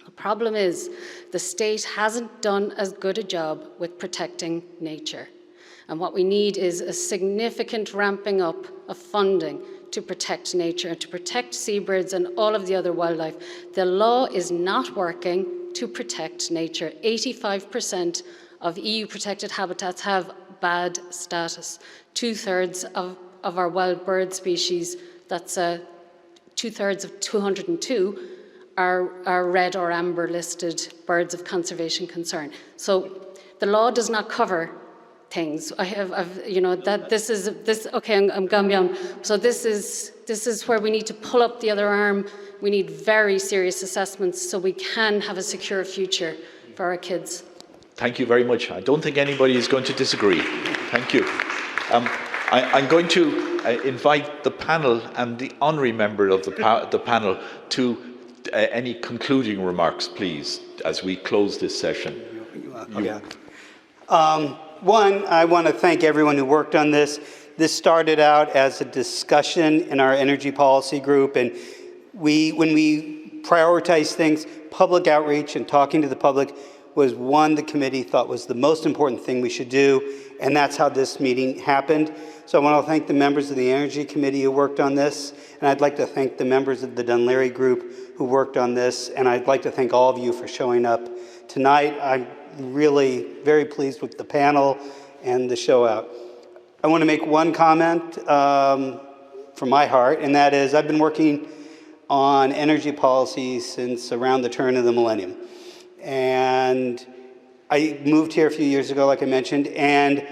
The problem is the state hasn't done as good a job with protecting nature, and what we need is a significant ramping up of funding to protect nature and to protect seabirds and all of the other wildlife. The law is not working to protect nature. 85% of EU protected habitats have bad status. 2/3 of our wild bird species, that's 2/3 of 202, are red or amber listed birds of conservation concern. So the law does not cover things. I'm gone. So this is where we need to pull up the other arm. We need very serious assessments so we can have a secure future for our kids. Thank you very much. I don't think anybody is going to disagree. Thank you. I'm going to invite the panel and the honorary member of the panel to any concluding remarks, please, as we close this session. One, I want to thank everyone who worked on this. This started out as a discussion in our energy policy group, and when we prioritize things, public outreach and talking to the public was one the committee thought was the most important thing we should do, and that's how this meeting happened. So I want to thank the members of the Energy Committee who worked on this, and I'd like to thank the members of the Dún Laoghaire Group who worked on this, and I'd like to thank all of you for showing up tonight. I'm really very pleased with the panel and the show out. I want to make one comment from my heart, and that is I've been working on energy policy since around the turn of the millennium. And I moved here a few years ago, like I mentioned, and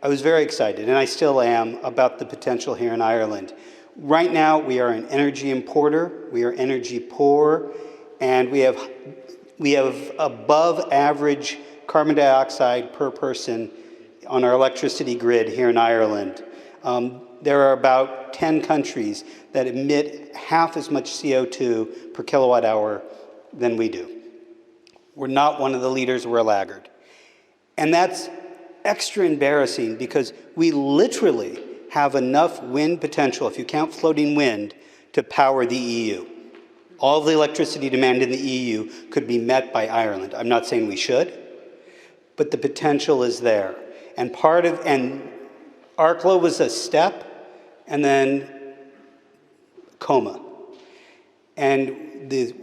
I was very excited, and I still am, about the potential here in Ireland. Right now, we are an energy importer, we are energy poor, and we have above average carbon dioxide per person on our electricity grid here in Ireland. There are about 10 countries that emit half as much CO2 per kilowatt hour than we do. We're not one of the leaders, we're a laggard. And that's extra embarrassing because we literally have enough wind potential, if you count floating wind, to power the EU. All of the electricity demand in the EU could be met by Ireland. I'm not saying we should, but the potential is there. And Arklow was a step, and then coma. And I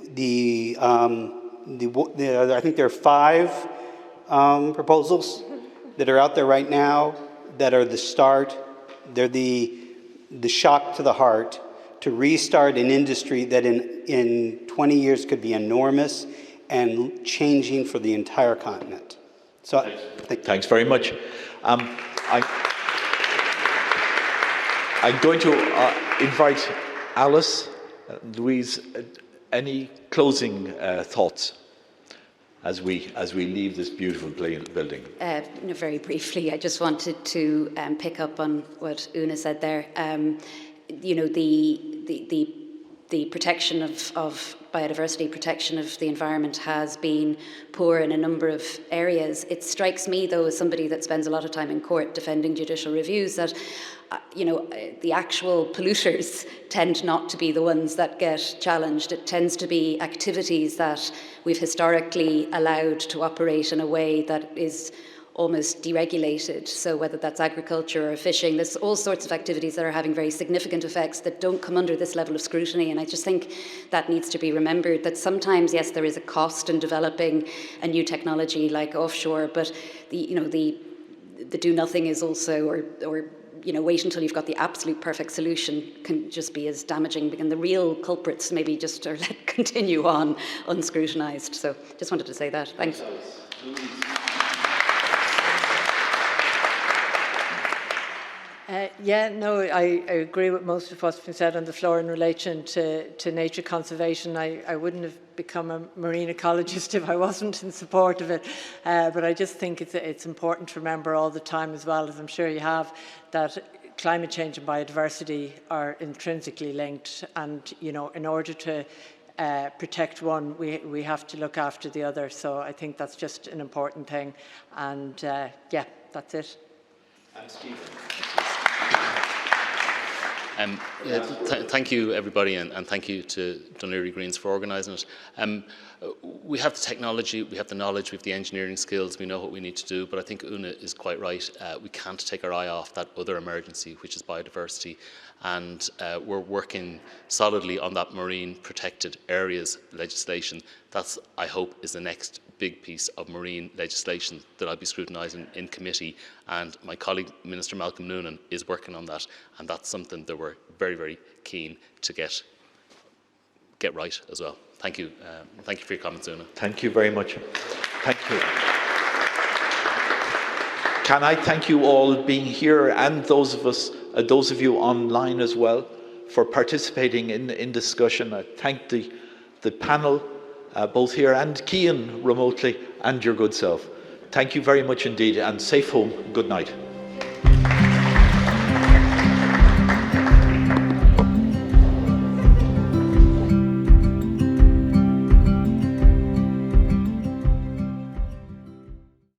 think there are 5 proposals that are out there right now that are the start. They're the shock to the heart to restart an industry that in 20 years could be enormous and changing for the entire continent. So, thanks very much. I'm going to invite Alice, Louise, any closing thoughts as we leave this beautiful building? No, very briefly, I just wanted to pick up on what Una said there. You know, the protection of biodiversity, protection of the environment has been poor in a number of areas. It strikes me, though, as somebody that spends a lot of time in court defending judicial reviews, that you know, the actual polluters tend not to be the ones that get challenged. It tends to be activities that we've historically allowed to operate in a way that is almost deregulated. So whether that's agriculture or fishing, there's all sorts of activities that are having very significant effects that don't come under this level of scrutiny. And I just think that needs to be remembered, that sometimes, yes, there is a cost in developing a new technology like offshore, but the do nothing is also, or you know, wait until you've got the absolute perfect solution can just be as damaging. And the real culprits maybe just are let continue on unscrutinized. So just wanted to say that. Thanks. I agree with most of what's been said on the floor in relation to nature conservation. I wouldn't have become a marine ecologist if I wasn't in support of it, but I just think it's important to remember all the time, as well as I'm sure you have, that climate change and biodiversity are intrinsically linked, and you know, in order to protect one, we have to look after the other. So I think that's just an important thing, and yeah, that's it. And Stephen. Thank you, everybody, and thank you to Dún Laoghaire Greens for organising it. We have the technology, we have the knowledge, we have the engineering skills, we know what we need to do, but I think Una is quite right. We can't take our eye off that other emergency, which is biodiversity, and we're working solidly on that marine protected areas legislation. That's, I hope, is the next big piece of marine legislation that I'll be scrutinising in committee, and my colleague Minister Malcolm Noonan is working on that, and that's something that we're very, very keen to get right as well. Thank you. Thank you for your comments, Una. Thank you very much. Thank you. Can I thank you all being here, and those of you online as well, for participating in discussion. I thank the panel, both here and Cian remotely, and your good self. Thank you very much indeed, and safe home. Good night.